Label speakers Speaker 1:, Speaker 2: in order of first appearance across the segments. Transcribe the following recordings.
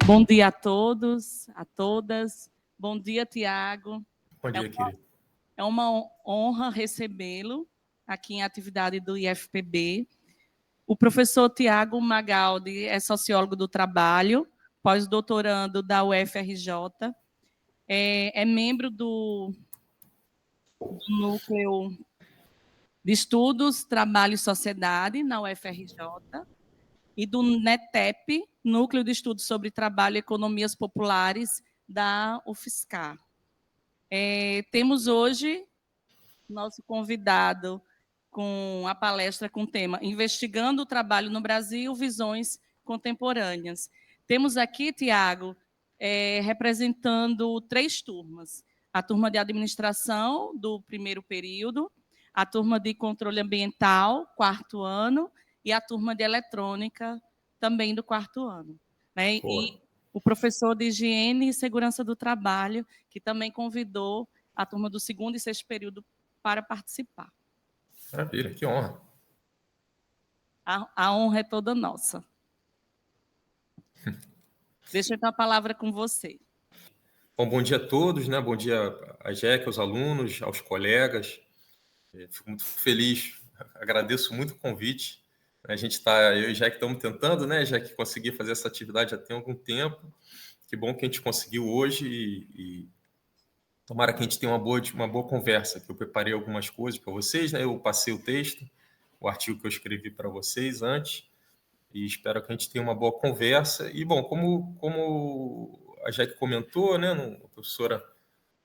Speaker 1: Bom dia a todos, a todas. Bom dia, Tiago.
Speaker 2: Bom dia, querido.
Speaker 1: É uma honra recebê-lo aqui em atividade do IFPB. O professor Tiago Magaldi é sociólogo do trabalho, pós-doutorando da UFRJ, é membro do Núcleo de Estudos, Trabalho e Sociedade, na UFRJ, e do NETEP, Núcleo de Estudos sobre Trabalho e Economias Populares, da UFSCar. Temos hoje nosso convidado com a palestra com o tema Investigando o Trabalho no Brasil, Visões Contemporâneas. Temos aqui, Tiago, representando 3 turmas. A turma de administração, do primeiro período, a turma de controle ambiental, 4º ano, e a turma de eletrônica, também do 4º ano. Né? E o professor de higiene e segurança do trabalho, que também convidou a turma do 2º e 6º período para participar.
Speaker 2: Maravilha, que honra.
Speaker 1: A honra é toda nossa. Deixa eu dar a palavra com você.
Speaker 2: Bom dia a todos, né? Bom dia a Jack, aos alunos, aos colegas. Fico muito feliz, agradeço muito o convite. Eu e Jack estamos tentando, né? Já que consegui fazer essa atividade já tem algum tempo. Que bom que a gente conseguiu hoje e tomara que a gente tenha uma boa conversa, que eu preparei algumas coisas para vocês, né? Eu passei o texto, o artigo que eu escrevi para vocês antes, e espero que a gente tenha uma boa conversa. E, bom, como a Jack comentou, né, professora,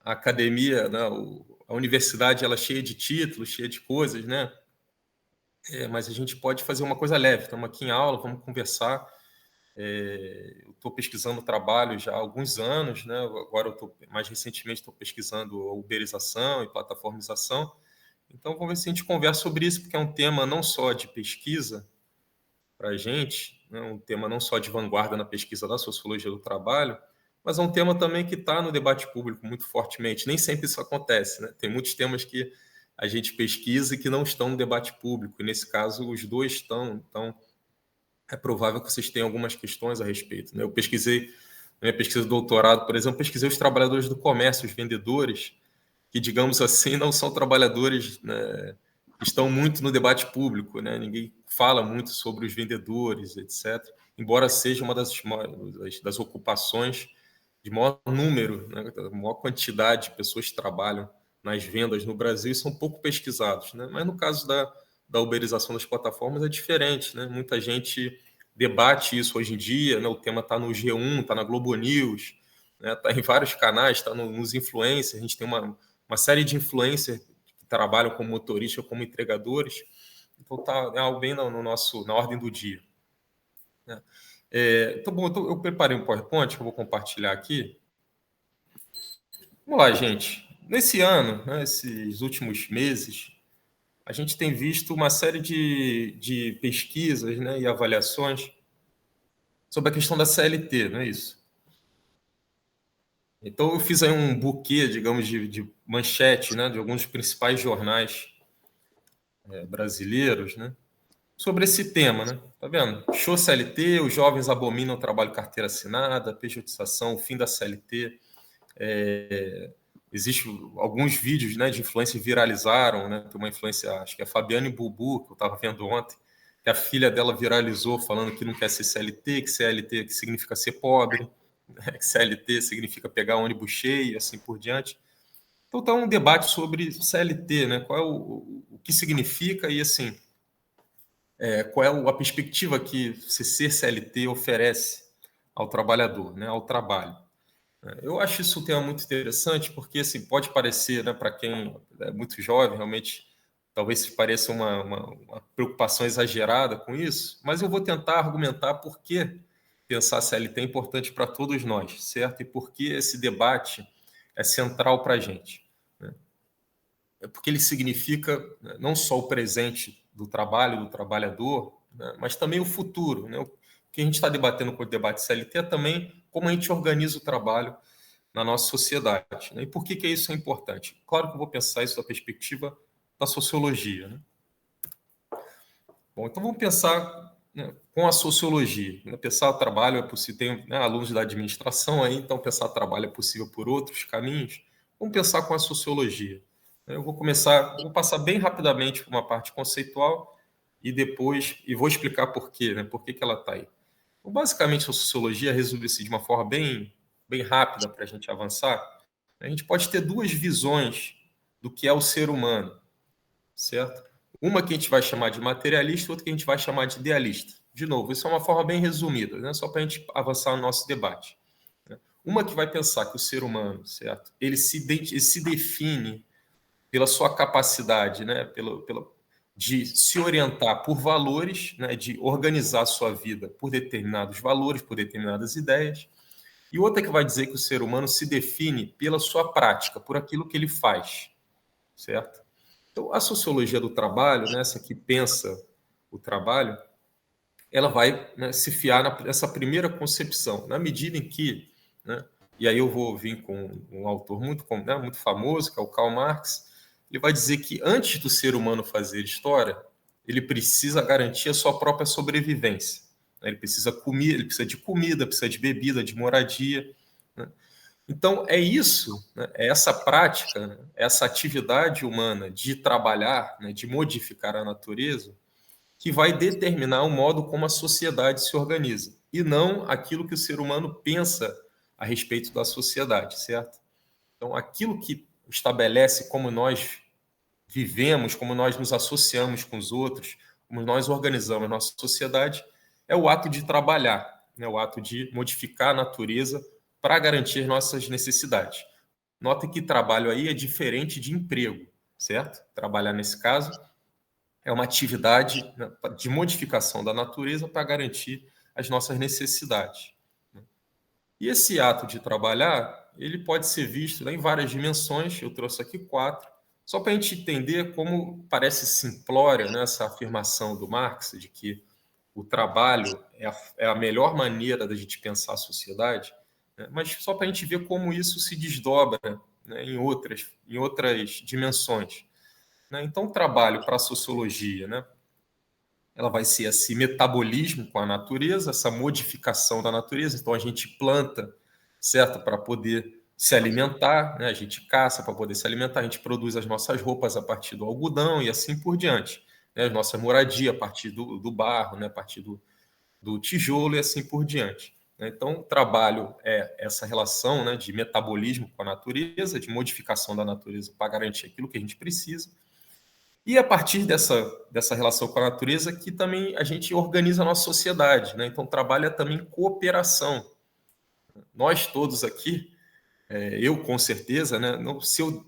Speaker 2: a academia, né, a universidade, ela é cheia de títulos, cheia de coisas, né? Mas a gente pode fazer uma coisa leve. Estamos aqui em aula, vamos conversar. Eu estou pesquisando trabalho já há alguns anos, né? Agora, mais recentemente, estou pesquisando uberização e plataformização. Então, vamos ver se a gente conversa sobre isso, porque é um tema não só de pesquisa para a gente, né? Um tema não só de vanguarda na pesquisa da sociologia do trabalho, mas é um tema também que está no debate público muito fortemente. Nem sempre isso acontece, né? Tem muitos temas que a gente pesquisa e que não estão no debate público, e nesse caso os dois estão. Então, é provável que vocês tenham algumas questões a respeito, né? Eu pesquisei, na minha pesquisa de doutorado, por exemplo, pesquisei os trabalhadores do comércio, os vendedores, que, digamos assim, não são trabalhadores, né, que estão muito no debate público, né? Ninguém fala muito sobre os vendedores, etc., embora seja uma das ocupações de maior número, né, da maior quantidade de pessoas que trabalham nas vendas no Brasil e são pouco pesquisados, né? Mas no caso da uberização das plataformas é diferente, né? Muita gente debate isso hoje em dia, né? O tema está no G1, está na Globo News, né? Está em vários canais, está nos influencers, a gente tem uma série de influencers que trabalham como motoristas, como entregadores, então está algo bem na ordem do dia, né? Então, bom, eu preparei um PowerPoint que eu vou compartilhar aqui. Vamos lá, gente. Nesse ano, né, esses últimos meses, a gente tem visto uma série de pesquisas, né, e avaliações sobre a questão da CLT, não é isso? Então, eu fiz aí um buquê, digamos, de manchete, né, de alguns dos principais jornais brasileiros, né, sobre esse tema, né? Tá vendo? Show CLT, os jovens abominam o trabalho carteira assinada, pejotização, o fim da CLT. Existem alguns vídeos, né, de influência que viralizaram, né? Tem uma influência, acho que é a Fabiane Bubu, que eu estava vendo ontem, que a filha dela viralizou falando que não quer ser CLT, que CLT que significa ser pobre, né? Que CLT significa pegar ônibus cheio e assim por diante. Então está um debate sobre CLT, né? Qual é o que significa e assim, qual é a perspectiva que ser CLT oferece ao trabalhador, né? Ao trabalho. Eu acho isso um tema muito interessante, porque assim, pode parecer, né, para quem é muito jovem, realmente, talvez pareça uma preocupação exagerada com isso, mas eu vou tentar argumentar por que pensar CLT é importante para todos nós, certo? E por que esse debate é central para a gente, né? É porque ele significa, né, não só o presente do trabalho, do trabalhador, né, mas também o futuro, né? O que a gente está debatendo com o debate CLT é também como a gente organiza o trabalho na nossa sociedade, né? E por que isso é importante? Claro que eu vou pensar isso da perspectiva da sociologia, né? Bom, então vamos pensar né, com a sociologia. Né? Pensar o trabalho é possível, tem, né, alunos da administração aí, então pensar o trabalho é possível por outros caminhos. Vamos pensar com a sociologia. Eu vou passar bem rapidamente por uma parte conceitual e depois, vou explicar por quê, né? Por que ela está aí. Então, basicamente, a sociologia resume-se de uma forma bem rápida para a gente avançar. A gente pode ter duas visões do que é o ser humano, certo? Uma que a gente vai chamar de materialista, outra que a gente vai chamar de idealista. De novo, isso é uma forma bem resumida, né? Só para a gente avançar no nosso debate. Uma que vai pensar que o ser humano, certo? Ele se define pela sua capacidade, né? De se orientar por valores, né? De organizar a sua vida por determinados valores, por determinadas ideias. E outra que vai dizer que o ser humano se define pela sua prática, por aquilo que ele faz, certo? Então, a sociologia do trabalho, né, essa que pensa o trabalho, ela vai, né, se fiar nessa primeira concepção, na medida em que, né, e aí eu vou vir com um autor muito famoso, que é o Karl Marx, ele vai dizer que antes do ser humano fazer história, ele precisa garantir a sua própria sobrevivência. Né? Ele precisa de comida, precisa de bebida, de moradia. Né? Então, é isso, né? É essa prática, né? Essa atividade humana de trabalhar, né? De modificar a natureza, que vai determinar o modo como a sociedade se organiza, e não aquilo que o ser humano pensa a respeito da sociedade, certo? Então, aquilo que estabelece como nós vivemos, como nós nos associamos com os outros, como nós organizamos a nossa sociedade, é o ato de trabalhar, né? O ato de modificar a natureza para garantir nossas necessidades. Nota que trabalho aí é diferente de emprego, certo? Trabalhar, nesse caso, é uma atividade, né, de modificação da natureza para garantir as nossas necessidades. E esse ato de trabalhar, ele pode ser visto, né, em várias dimensões, eu trouxe aqui 4, só para a gente entender como parece simplória, né, essa afirmação do Marx de que o trabalho é a melhor maneira da gente pensar a sociedade, né, mas só para a gente ver como isso se desdobra, né, em outras dimensões. Né? Então, o trabalho para a sociologia, né, ela vai ser esse metabolismo com a natureza, essa modificação da natureza. Então, a gente planta, certo, para poder se alimentar, né? A gente caça para poder se alimentar, a gente produz as nossas roupas a partir do algodão e assim por diante. Né? A nossa moradia a partir do barro, né? A partir do tijolo e assim por diante. Né? Então, o trabalho é essa relação, né, de metabolismo com a natureza, de modificação da natureza para garantir aquilo que a gente precisa. E a partir dessa relação com a natureza que também a gente organiza a nossa sociedade, né? Então, trabalha também cooperação. Nós todos aqui, eu com certeza, né? Se eu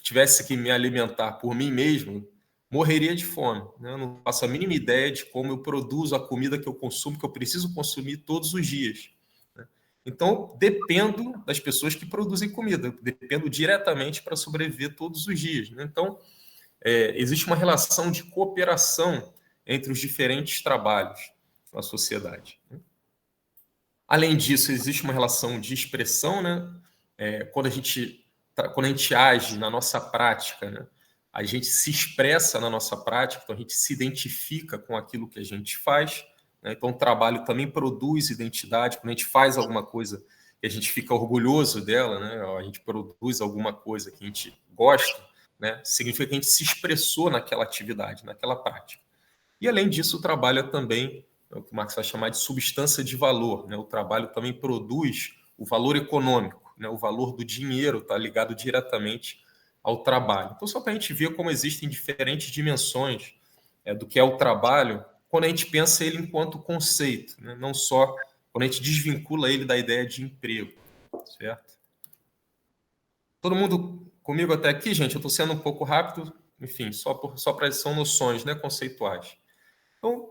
Speaker 2: tivesse que me alimentar por mim mesmo, morreria de fome. Né? Eu não faço a mínima ideia de como eu produzo a comida que eu consumo, que eu preciso consumir todos os dias. Né? Então, dependo das pessoas que produzem comida, dependo diretamente para sobreviver todos os dias. Né? Então, existe uma relação de cooperação entre os diferentes trabalhos na sociedade. Além disso, existe uma relação de expressão, né? Quando a gente age na nossa prática, né? A gente se expressa na nossa prática, então a gente se identifica com aquilo que a gente faz. Né? Então, o trabalho também produz identidade. Quando a gente faz alguma coisa e a gente fica orgulhoso dela, né? A gente produz alguma coisa que a gente gosta, né? Significa que a gente se expressou naquela atividade, naquela prática. E, além disso, o trabalho também é o que o Marx vai chamar de substância de valor. Né? O trabalho também produz o valor econômico, né? O valor do dinheiro está ligado diretamente ao trabalho. Então, só para a gente ver como existem diferentes dimensões do que é o trabalho, quando a gente pensa ele enquanto conceito, né? Não só quando a gente desvincula ele da ideia de emprego, certo? Todo mundo comigo até aqui, gente? Eu estou sendo um pouco rápido, enfim, só para são noções, né, conceituais. Então,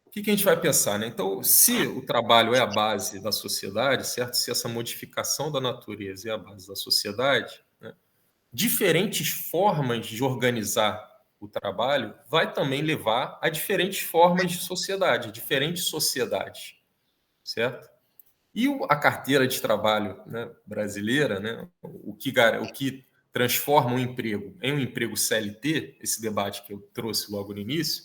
Speaker 2: o que a gente vai pensar, né? Então, se o trabalho é a base da sociedade, certo? Se essa modificação da natureza é a base da sociedade, né? Diferentes formas de organizar o trabalho vai também levar a diferentes formas de sociedade, diferentes sociedades, certo? E a carteira de trabalho, né, brasileira, né, o que transforma um emprego em um emprego CLT, esse debate que eu trouxe logo no início,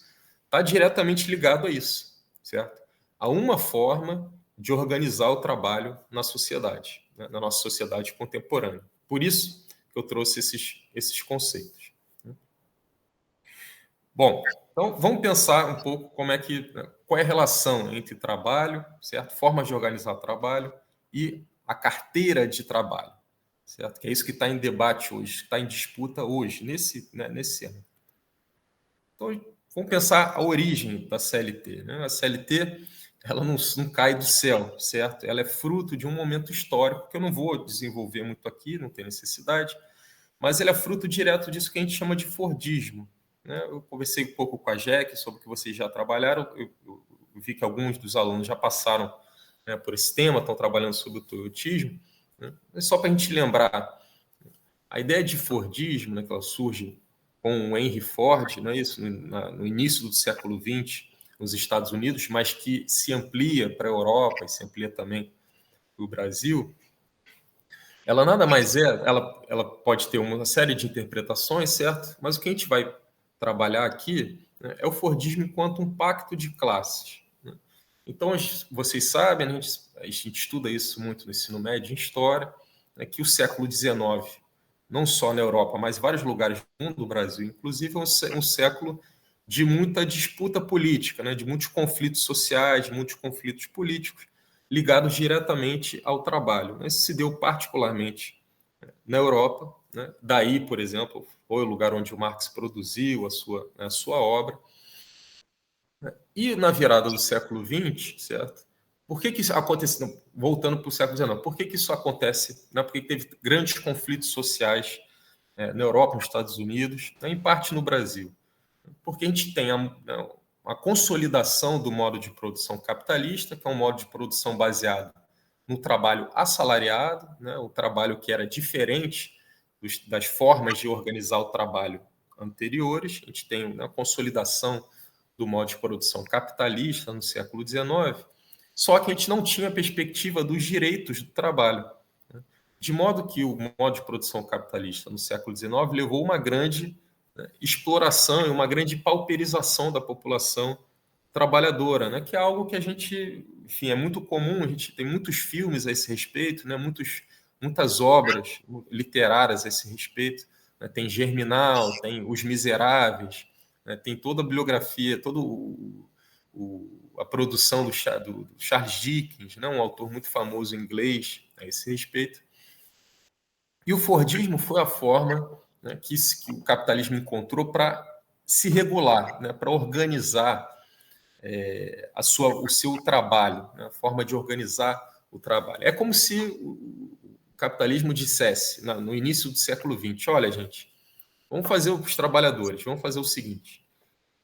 Speaker 2: está diretamente ligado a isso, certo? A uma forma de organizar o trabalho na sociedade, né? Na nossa sociedade contemporânea. Por isso que eu trouxe esses conceitos. Bom, então vamos pensar um pouco qual é a relação entre trabalho, certo? Formas de organizar o trabalho e a carteira de trabalho, certo? Que é isso que está em debate hoje, está em disputa hoje, nesse ano. Então, vamos pensar a origem da CLT, né? A CLT, ela não cai do céu, certo? Ela é fruto de um momento histórico que eu não vou desenvolver muito aqui, não tem necessidade, mas ela é fruto direto disso que a gente chama de Fordismo, né? Eu conversei um pouco com a Jack sobre o que vocês já trabalharam, eu vi que alguns dos alunos já passaram, né, por esse tema, estão trabalhando sobre o toyotismo, né? Mas só para a gente lembrar, a ideia de Fordismo, né, que ela surge com o Henry Ford, não é isso? No início do século XX, nos Estados Unidos, mas que se amplia para a Europa e se amplia também para o Brasil. Ela nada mais ela pode ter uma série de interpretações, certo? Mas o que a gente vai trabalhar aqui, né, é o Fordismo enquanto um pacto de classes, né? Então, vocês sabem, a gente estuda isso muito no ensino médio, em história, né, que o século XIX, não só na Europa, mas em vários lugares do mundo, do Brasil, inclusive, é um século de muita disputa política, né, de muitos conflitos sociais, de muitos conflitos políticos, ligados diretamente ao trabalho. Isso se deu particularmente na Europa, né? Daí, por exemplo, foi o lugar onde o Marx produziu a sua obra. E na virada do século XX, certo? Por que isso aconteceu? Voltando para o século XIX, por que isso acontece? Né? Porque teve grandes conflitos sociais na Europa, nos Estados Unidos, né? Em parte no Brasil. Porque a gente tem a consolidação do modo de produção capitalista, que é um modo de produção baseado no trabalho assalariado, né? O trabalho que era diferente das formas de organizar o trabalho anteriores. A gente tem a consolidação do modo de produção capitalista no século XIX, só que a gente não tinha a perspectiva dos direitos do trabalho, né? De modo que o modo de produção capitalista no século XIX levou uma grande, né, exploração e uma grande pauperização da população trabalhadora, né? Que é algo que a gente, enfim, é muito comum, a gente tem muitos filmes a esse respeito, né? Muitas obras literárias a esse respeito, né? Tem Germinal, tem Os Miseráveis, né? Tem toda a biografia, toda a produção do Charles Dickens, né? Um autor muito famoso inglês a esse respeito. E o Fordismo foi a forma, né, que o capitalismo encontrou para se regular, né, para organizar o seu trabalho, né, a forma de organizar o trabalho. É como se o capitalismo dissesse, no início do século XX, olha, gente, vamos fazer os trabalhadores, vamos fazer o seguinte,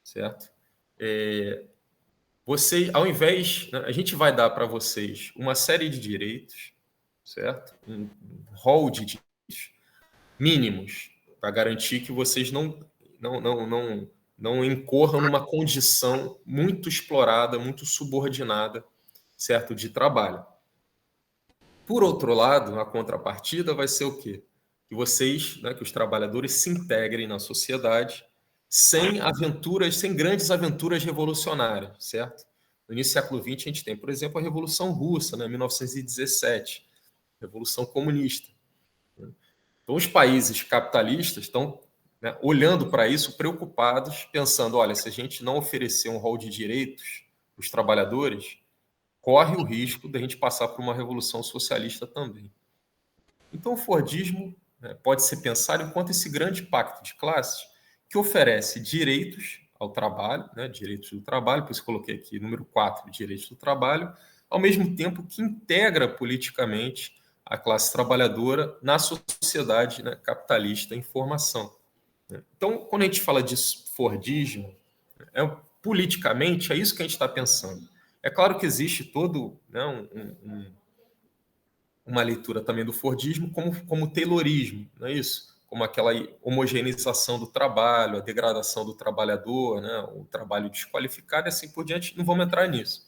Speaker 2: certo? Ao invés, né, a gente vai dar para vocês uma série de direitos, certo? Um rol de direitos mínimos para garantir que vocês não incorram numa condição muito explorada, muito subordinada, certo, de trabalho. Por outro lado, a contrapartida vai ser o quê? Que vocês, né, que os trabalhadores se integrem na sociedade sem aventuras, sem grandes aventuras revolucionárias, certo? No início do século XX, a gente tem, por exemplo, a Revolução Russa, né, 1917, Revolução Comunista. Então, os países capitalistas estão, né, olhando para isso, preocupados, pensando, olha, se a gente não oferecer um rol de direitos para os trabalhadores, corre o risco de a gente passar por uma revolução socialista também. Então, o Fordismo, né, pode ser pensado enquanto esse grande pacto de classes que oferece direitos ao trabalho, né, direitos do trabalho, por isso coloquei aqui número 4, direitos do trabalho, ao mesmo tempo que integra politicamente a classe trabalhadora na sociedade, né, capitalista em formação. Então, quando a gente fala de Fordismo, politicamente é isso que a gente está pensando. É claro que existe todo, né, uma leitura também do Fordismo como Taylorismo, não é isso? Como aquela homogeneização do trabalho, a degradação do trabalhador, né, o trabalho desqualificado e assim por diante, não vamos entrar nisso.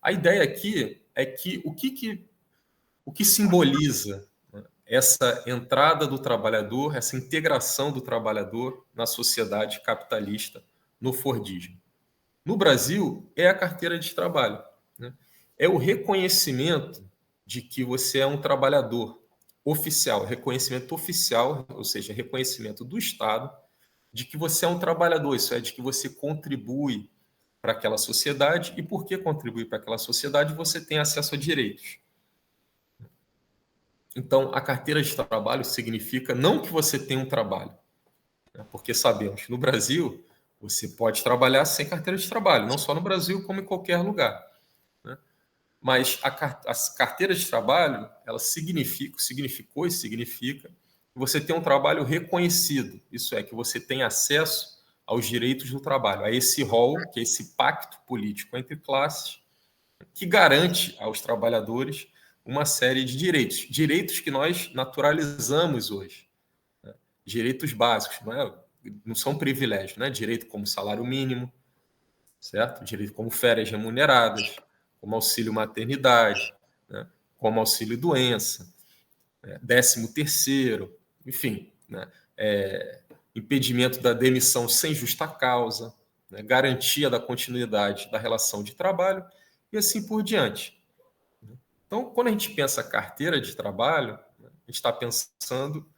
Speaker 2: A ideia aqui é que o que simboliza, né, essa entrada do trabalhador, essa integração do trabalhador na sociedade capitalista no Fordismo. No Brasil, é a carteira de trabalho, né? É o reconhecimento de que você é um trabalhador oficial, reconhecimento oficial, ou seja, reconhecimento do Estado de que você é um trabalhador, isso é, de que você contribui para aquela sociedade, e porque contribui para aquela sociedade, você tem acesso a direitos. Então, a carteira de trabalho significa não que você tem um trabalho, né? Porque sabemos que no Brasil você pode trabalhar sem carteira de trabalho, não só no Brasil, como em qualquer lugar, né? Mas as carteiras de trabalho, elas significou e significa que você tem um trabalho reconhecido, isso é, que você tem acesso aos direitos do trabalho, a esse rol, que é esse pacto político entre classes, que garante aos trabalhadores uma série de direitos, direitos que nós naturalizamos hoje, né? Direitos básicos, não são privilégios, né? Direito como salário mínimo, certo? Direito como férias remuneradas, como auxílio maternidade, né? Como auxílio doença, né? 13º, enfim, né? Impedimento da demissão sem justa causa, né? Garantia da continuidade da relação de trabalho e assim por diante. Então, quando a gente pensa carteira de trabalho, a gente está pensando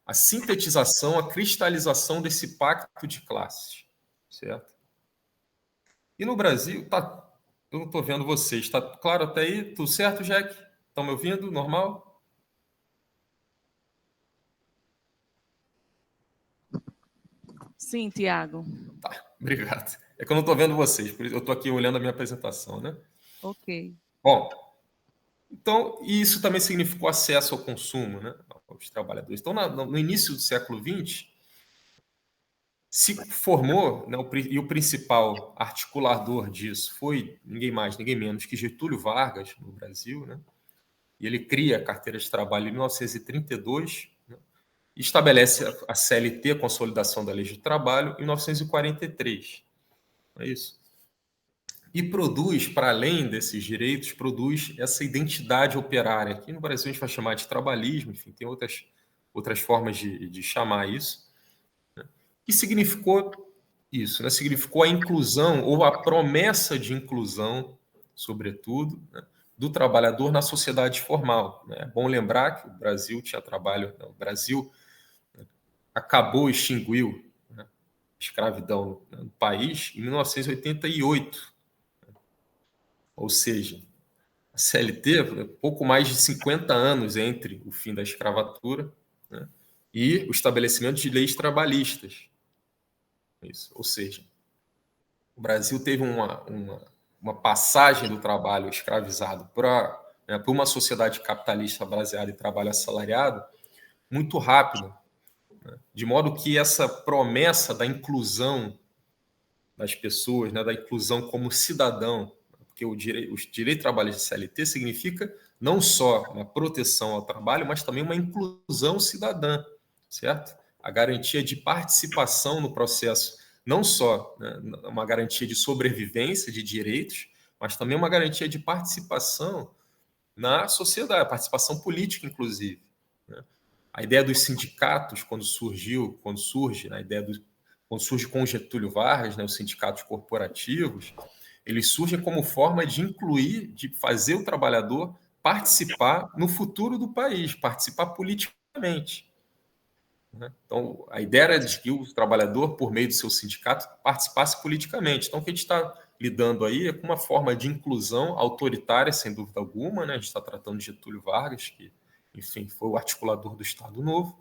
Speaker 2: a sintetização, a cristalização desse pacto de classes, certo? E no Brasil, eu não estou vendo vocês, está claro até aí? Tudo certo, Jack? Estão me ouvindo? Normal?
Speaker 1: Sim, Tiago.
Speaker 2: Tá, obrigado. É que eu não estou vendo vocês, por isso eu estou aqui olhando a minha apresentação, né?
Speaker 1: Ok.
Speaker 2: Bom, então, isso também significou acesso ao consumo, né, aos trabalhadores. Então, no início do século XX, se formou, né, e o principal articulador disso foi ninguém mais, ninguém menos que Getúlio Vargas, no Brasil, né? E ele cria a carteira de trabalho em 1932, né? E estabelece a CLT, a Consolidação da Lei de Trabalho, em 1943. É isso. E produz, para além desses direitos, produz essa identidade operária. Aqui no Brasil a gente vai chamar de trabalhismo, enfim, tem outras formas de chamar isso, que significou isso, né? Significou a inclusão ou a promessa de inclusão, sobretudo, né, do trabalhador na sociedade formal, né? É bom lembrar que o Brasil tinha trabalho, o Brasil acabou, extinguiu, né, a escravidão no país em 1988, ou seja, a CLT, pouco mais de 50 anos entre o fim da escravatura, né, e o estabelecimento de leis trabalhistas. Isso, ou seja, o Brasil teve uma passagem do trabalho escravizado para, né, para uma sociedade capitalista baseada em trabalho assalariado muito rápida, né, de modo que essa promessa da inclusão das pessoas, né, da inclusão como cidadão, porque o direito trabalhista CLT significa não só uma proteção ao trabalho, mas também uma inclusão cidadã, certo? A garantia de participação no processo, não só, né, uma garantia de sobrevivência de direitos, mas também uma garantia de participação na sociedade, participação política, inclusive, né? A ideia dos sindicatos, quando surge, né, quando surge com Getúlio Vargas, né, os sindicatos corporativos, eles surgem como forma de incluir, de fazer o trabalhador participar no futuro do país, participar politicamente, né? Então, a ideia era de que o trabalhador, por meio do seu sindicato, participasse politicamente. Então, o que a gente está lidando aí é com uma forma de inclusão autoritária, sem dúvida alguma, né? A gente está tratando de Getúlio Vargas, que, enfim, foi o articulador do Estado Novo,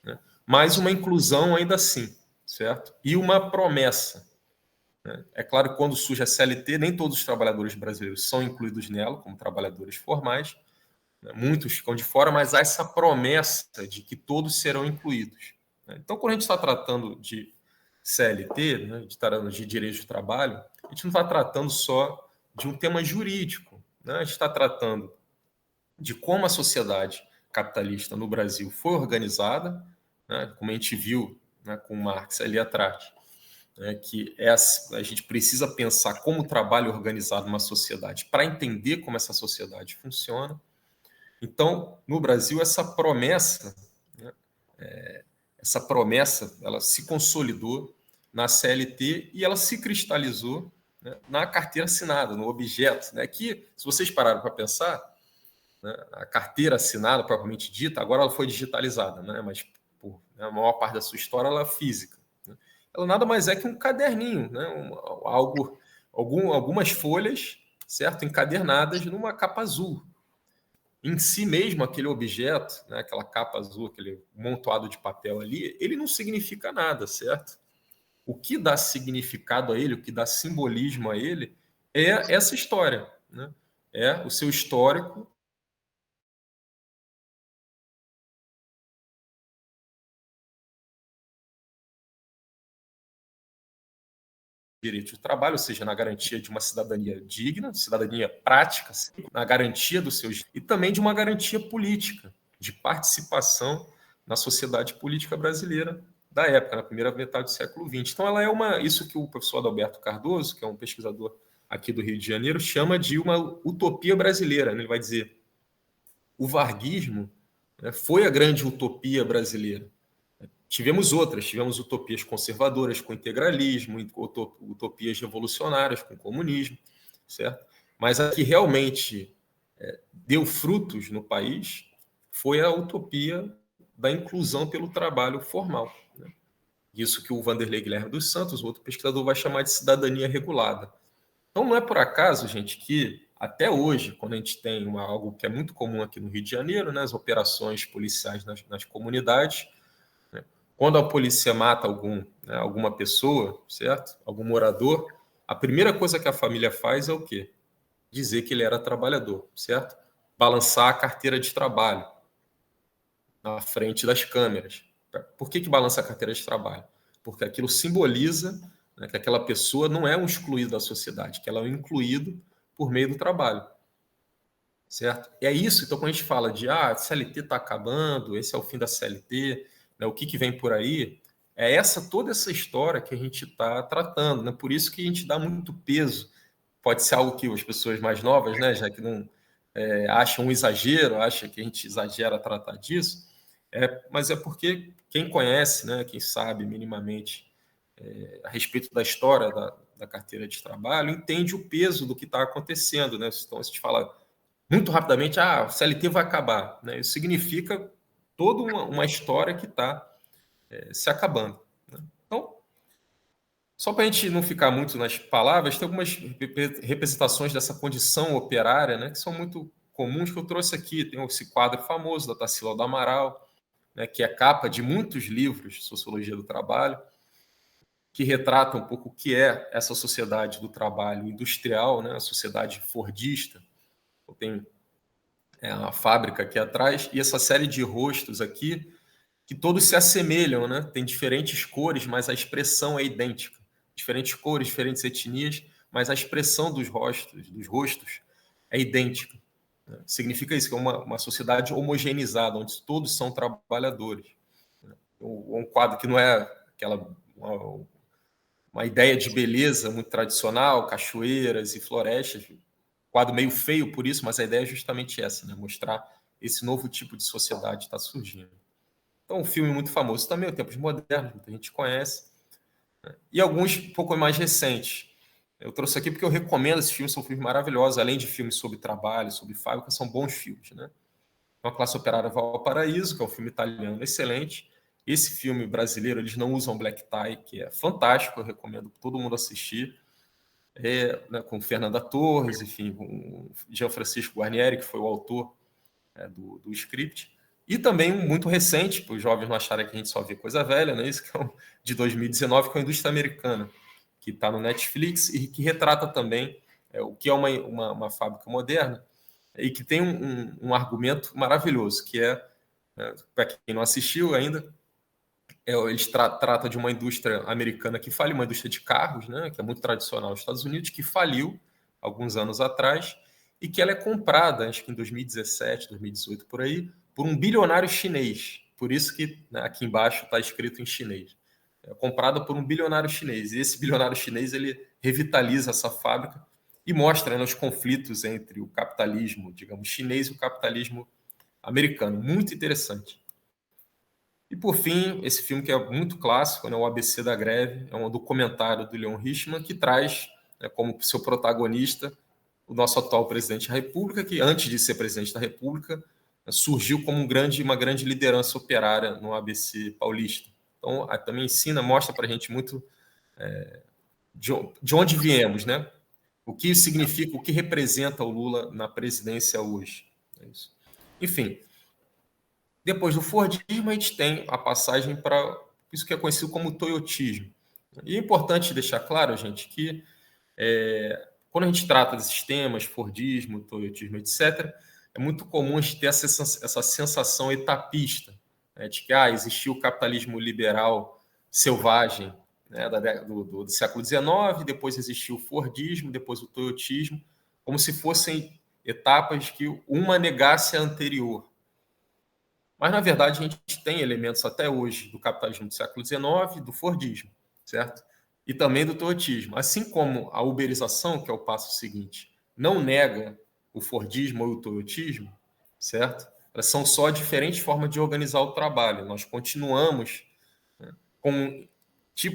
Speaker 2: né? Mas uma inclusão ainda assim, certo? E uma promessa, né? É claro que quando surge a CLT, nem todos os trabalhadores brasileiros são incluídos nela, como trabalhadores formais, né? Muitos ficam de fora, mas há essa promessa de que todos serão incluídos, né? Então, quando a gente está tratando de CLT, né, de direitos de trabalho, a gente não está tratando só de um tema jurídico, né? A gente está tratando de como a sociedade capitalista no Brasil foi organizada, né, como a gente viu, né, com Marx ali atrás, né, que a gente precisa pensar como o trabalho é organizado numa sociedade para entender como essa sociedade funciona. Então, no Brasil, essa promessa, né, ela se consolidou na CLT e ela se cristalizou né, na carteira assinada, no objeto, né, que, se vocês pararam para pensar, né, a carteira assinada, propriamente dita, agora ela foi digitalizada, né, mas né, a maior parte da sua história ela é física. Né? Ela nada mais é que um caderninho, né, algumas folhas, certo, encadernadas numa capa azul. Em si mesmo, aquele objeto, né, aquela capa azul, aquele montoado de papel ali, ele não significa nada, certo? O que dá significado a ele, o que dá simbolismo a ele, é essa história, né? É o seu histórico direito de trabalho, ou seja, na garantia de uma cidadania digna, cidadania prática, na garantia dos seus e também de uma garantia política, de participação na sociedade política brasileira da época, na primeira metade do século XX. Então, ela é isso que o professor Adalberto Cardoso, que é um pesquisador aqui do Rio de Janeiro, chama de uma utopia brasileira. Ele vai dizer: o varguismo, né, foi a grande utopia brasileira. Tivemos utopias conservadoras com integralismo, utopias revolucionárias com comunismo, certo? Mas a que realmente deu frutos no país foi a utopia da inclusão pelo trabalho formal. Né? Isso que o Vanderlei Guilherme dos Santos, outro pesquisador, vai chamar de cidadania regulada. Então não é por acaso, gente, que até hoje, quando a gente tem algo que é muito comum aqui no Rio de Janeiro, né, as operações policiais nas comunidades, quando a polícia mata né, alguma pessoa, certo? Algum morador, a primeira coisa que a família faz é o quê? Dizer que ele era trabalhador, certo? Balançar a carteira de trabalho na frente das câmeras. Por que balança a carteira de trabalho? Porque aquilo simboliza, né, que aquela pessoa não é um excluído da sociedade, que ela é um incluído por meio do trabalho. Certo? E é isso, então, quando a gente fala de a CLT está acabando, esse é o fim da CLT, né, o que vem por aí, é toda essa história que a gente está tratando, né? Por isso que a gente dá muito peso. Pode ser algo que as pessoas mais novas, né, já que não acham um exagero, acham que a gente exagera a tratar disso, mas é porque quem conhece, né, quem sabe minimamente a respeito da história da carteira de trabalho, entende o peso do que está acontecendo. Né? Então, a gente fala muito rapidamente, o CLT vai acabar. Né? Isso significa toda uma história que está se acabando. Né? Então, só para a gente não ficar muito nas palavras, tem algumas representações dessa condição operária, né, que são muito comuns, que eu trouxe aqui. Tem esse quadro famoso da Tarsila do Amaral, né, que é capa de muitos livros de sociologia do trabalho, que retrata um pouco o que é essa sociedade do trabalho industrial, né, a sociedade fordista. Tem a fábrica aqui atrás, e essa série de rostos aqui, que todos se assemelham, né? Tem diferentes cores, mas a expressão é idêntica. Diferentes cores, diferentes etnias, mas a expressão dos rostos é idêntica. Né? Significa isso, que é uma sociedade homogeneizada, onde todos são trabalhadores. Um quadro que não é aquela uma ideia de beleza muito tradicional, cachoeiras e florestas, quadro meio feio por isso, mas a ideia é justamente essa, né? Mostrar esse novo tipo de sociedade que está surgindo. Então, um filme muito famoso também, O Tempos Modernos, muita gente conhece, né? E alguns um pouco mais recentes. Eu trouxe aqui porque eu recomendo esses filmes, são filmes maravilhosos, além de filmes sobre trabalho, sobre fábrica, são bons filmes, né? Uma Classe Operária Valparaíso, que é um filme italiano excelente. Esse filme brasileiro, eles não usam black tie, que é fantástico, eu recomendo todo mundo assistir. Né, com Fernanda Torres, enfim, com o Jean Francisco Guarnieri, que foi o autor do script. E também um muito recente, para os jovens não acharem que a gente só vê coisa velha, né? Isso que é de 2019, com a Indústria Americana, que está no Netflix e que retrata também o que é uma fábrica moderna e que tem um argumento maravilhoso, que para quem não assistiu ainda, eles tratam de uma indústria americana que faliu, uma indústria de carros, né, que é muito tradicional nos Estados Unidos, que faliu alguns anos atrás e que ela é comprada, acho que em 2017, 2018, por aí, por um bilionário chinês. Por isso que, né, aqui embaixo está escrito em chinês. É comprada por um bilionário chinês. E esse bilionário chinês ele revitaliza essa fábrica e mostra, né, os conflitos entre o capitalismo, digamos, chinês e o capitalismo americano. Muito interessante. E, por fim, esse filme que é muito clássico, né, O ABC da Greve, é um documentário do Leon Richman que traz né, como seu protagonista, o nosso atual presidente da República, que antes de ser presidente da República, surgiu como uma grande liderança operária no ABC paulista. Então, também mostra para a gente muito de onde viemos, né? O que significa, o que representa o Lula na presidência hoje. É isso. Enfim, depois do Fordismo, a gente tem a passagem para isso que é conhecido como toyotismo. E é importante deixar claro, gente, que quando a gente trata desses temas, Fordismo, toyotismo, etc., é muito comum a gente ter essa sensação etapista, né, de que existiu o capitalismo liberal selvagem, né, do século XIX, depois existiu o Fordismo, depois o toyotismo, como se fossem etapas que uma negasse a anterior. Mas, na verdade, a gente tem elementos até hoje do capitalismo do século XIX, do Fordismo, certo? E também do toyotismo. Assim como a uberização, que é o passo seguinte, não nega o Fordismo ou o toyotismo, certo? Elas são só diferentes formas de organizar o trabalho. Nós continuamos, né, com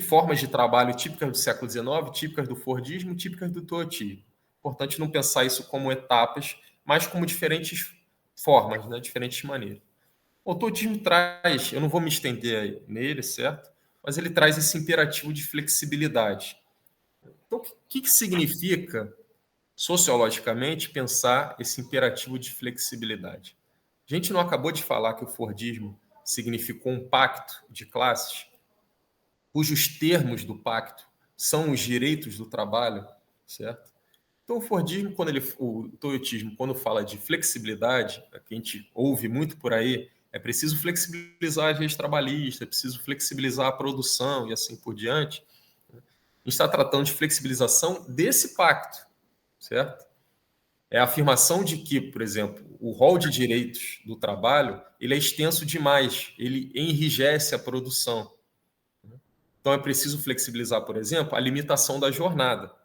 Speaker 2: formas de trabalho típicas do século XIX, típicas do Fordismo, típicas do toyotismo. Importante não pensar isso como etapas, mas como diferentes formas, né, diferentes maneiras. O toyotismo traz, eu não vou me estender nele, certo? Mas ele traz esse imperativo de flexibilidade. Então, o que significa, sociologicamente, pensar esse imperativo de flexibilidade? A gente não acabou de falar que o Fordismo significou um pacto de classes, cujos termos do pacto são os direitos do trabalho, certo? Então, o Fordismo, o toyotismo, quando fala de flexibilidade, que a gente ouve muito por aí, é preciso flexibilizar as leis trabalhistas, é preciso flexibilizar a produção e assim por diante. A gente está tratando de flexibilização desse pacto, certo? É a afirmação de que, por exemplo, o rol de direitos do trabalho ele é extenso demais, ele enrijece a produção. Então, é preciso flexibilizar, por exemplo, a limitação da jornada.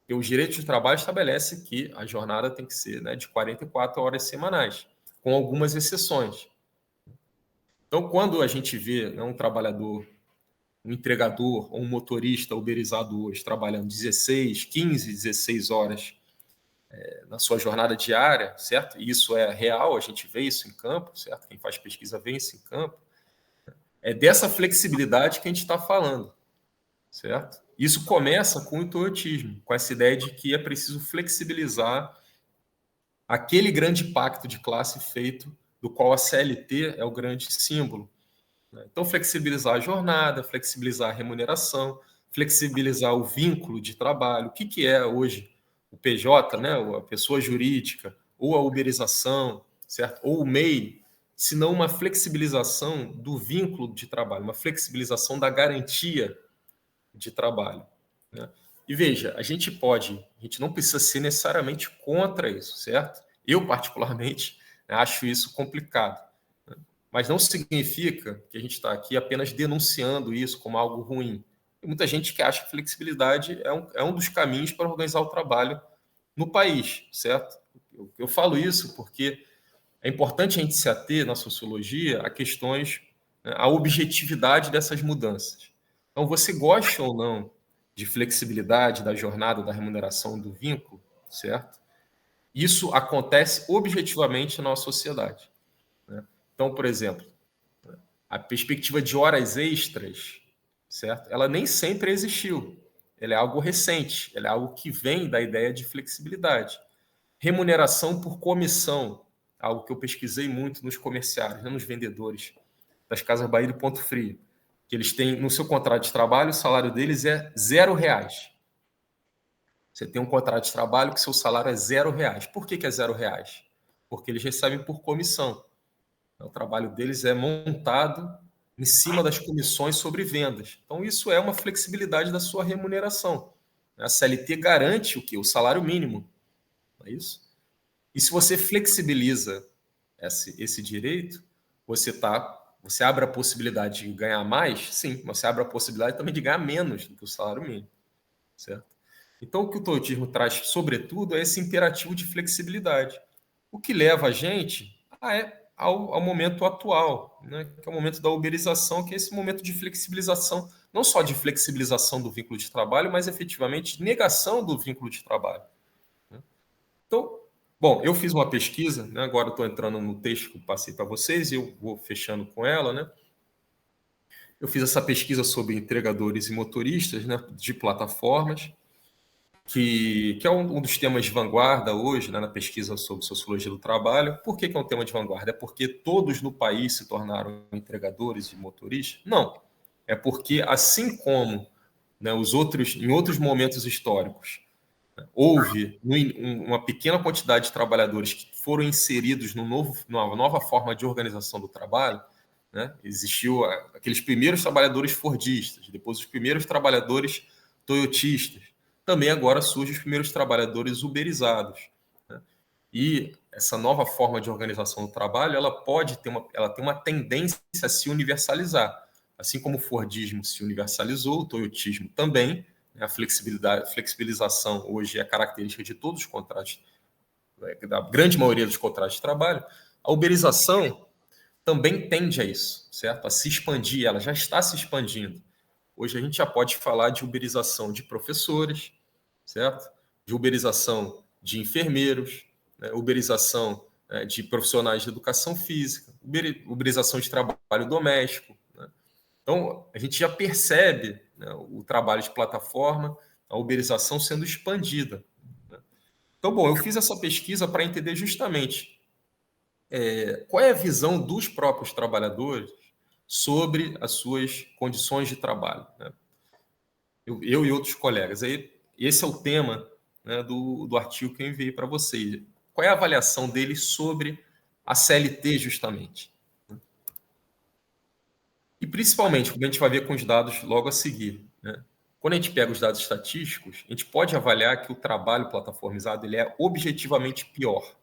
Speaker 2: E os direitos de trabalho estabelecem que a jornada tem que ser, né, de 44 horas semanais, com algumas exceções. Então, quando a gente vê, né, um trabalhador, um entregador ou um motorista uberizado hoje trabalhando 16, 15, 16 horas na sua jornada diária, certo? E isso é real, a gente vê isso em campo, certo? Quem faz pesquisa vê isso em campo. É dessa flexibilidade que a gente está falando, certo? Isso começa com o toyotismo, com essa ideia de que é preciso flexibilizar aquele grande pacto de classe feito, do qual a CLT é o grande símbolo. Então, flexibilizar a jornada, flexibilizar a remuneração, flexibilizar o vínculo de trabalho. O que é hoje o PJ, né, a pessoa jurídica, ou a uberização, certo? Ou o MEI, se não uma flexibilização do vínculo de trabalho, uma flexibilização da garantia de trabalho, né? E veja, a gente não precisa ser necessariamente contra isso, certo? Eu, particularmente, acho isso complicado, né? Mas não significa que a gente está aqui apenas denunciando isso como algo ruim. Tem muita gente que acha que flexibilidade é um dos caminhos para organizar o trabalho no país, certo? Eu falo isso porque é importante a gente se ater na sociologia a questões, né, a objetividade dessas mudanças. Então, você gosta ou não de flexibilidade da jornada, da remuneração, do vínculo, certo? Isso acontece objetivamente na nossa sociedade, né? Então, por exemplo, a perspectiva de horas extras, certo? Ela nem sempre existiu. Ela é algo recente, ela é algo que vem da ideia de flexibilidade. Remuneração por comissão, algo que eu pesquisei muito nos comerciários, né, nos vendedores das Casas Bahia e Ponto Frio, que eles têm no seu contrato de trabalho, o salário deles é R$ 0. Você tem um contrato de trabalho que seu salário é R$ 0. Por que é R$ 0? Porque eles recebem por comissão. O trabalho deles é montado em cima das comissões sobre vendas. Então, isso é uma flexibilidade da sua remuneração. A CLT garante o quê? O salário mínimo. Não é isso? E se você flexibiliza esse direito, você abre a possibilidade de ganhar mais? Sim, você abre a possibilidade também de ganhar menos do que o salário mínimo, certo? Então, o que o toyotismo traz, sobretudo, é esse imperativo de flexibilidade, o que leva a gente ao momento atual, né, que é o momento da uberização, que é esse momento de flexibilização, não só de flexibilização do vínculo de trabalho, mas efetivamente negação do vínculo de trabalho. Né? Então, bom, eu fiz uma pesquisa, né, agora estou entrando no texto que eu passei para vocês e eu vou fechando com ela, né? Eu fiz essa pesquisa sobre entregadores e motoristas, né, de plataformas, que é um dos temas de vanguarda hoje, né, na pesquisa sobre sociologia do trabalho. Por que é um tema de vanguarda? É porque todos no país se tornaram entregadores e motoristas? Não. É porque, assim como, né, em outros momentos históricos, né, houve uma pequena quantidade de trabalhadores que foram inseridos numa nova forma de organização do trabalho, né? Existiu aqueles primeiros trabalhadores fordistas, depois os primeiros trabalhadores toyotistas. Também agora surgem os primeiros trabalhadores uberizados. Né? E essa nova forma de organização do trabalho, ela tem uma tendência a se universalizar. Assim como o fordismo se universalizou, o toyotismo também. Né? A flexibilização hoje é característica de todos os contratos, da grande maioria dos contratos de trabalho. A uberização também tende a isso, certo? A se expandir, ela já está se expandindo. Hoje a gente já pode falar de uberização de professores, certo? De uberização de enfermeiros, né? Uberização, né, de profissionais de educação física, uberização de trabalho doméstico. Né? Então, a gente já percebe, né, o trabalho de plataforma, a uberização sendo expandida. Né? Então, bom, eu fiz essa pesquisa para entender justamente qual é a visão dos próprios trabalhadores sobre as suas condições de trabalho. Né? Eu e outros colegas. Aí, esse é o tema, né, do artigo que eu enviei para vocês. Qual é a avaliação deles sobre a CLT, justamente? E, principalmente, como a gente vai ver com os dados logo a seguir, né? Quando a gente pega os dados estatísticos, a gente pode avaliar que o trabalho plataformizado ele é objetivamente pior.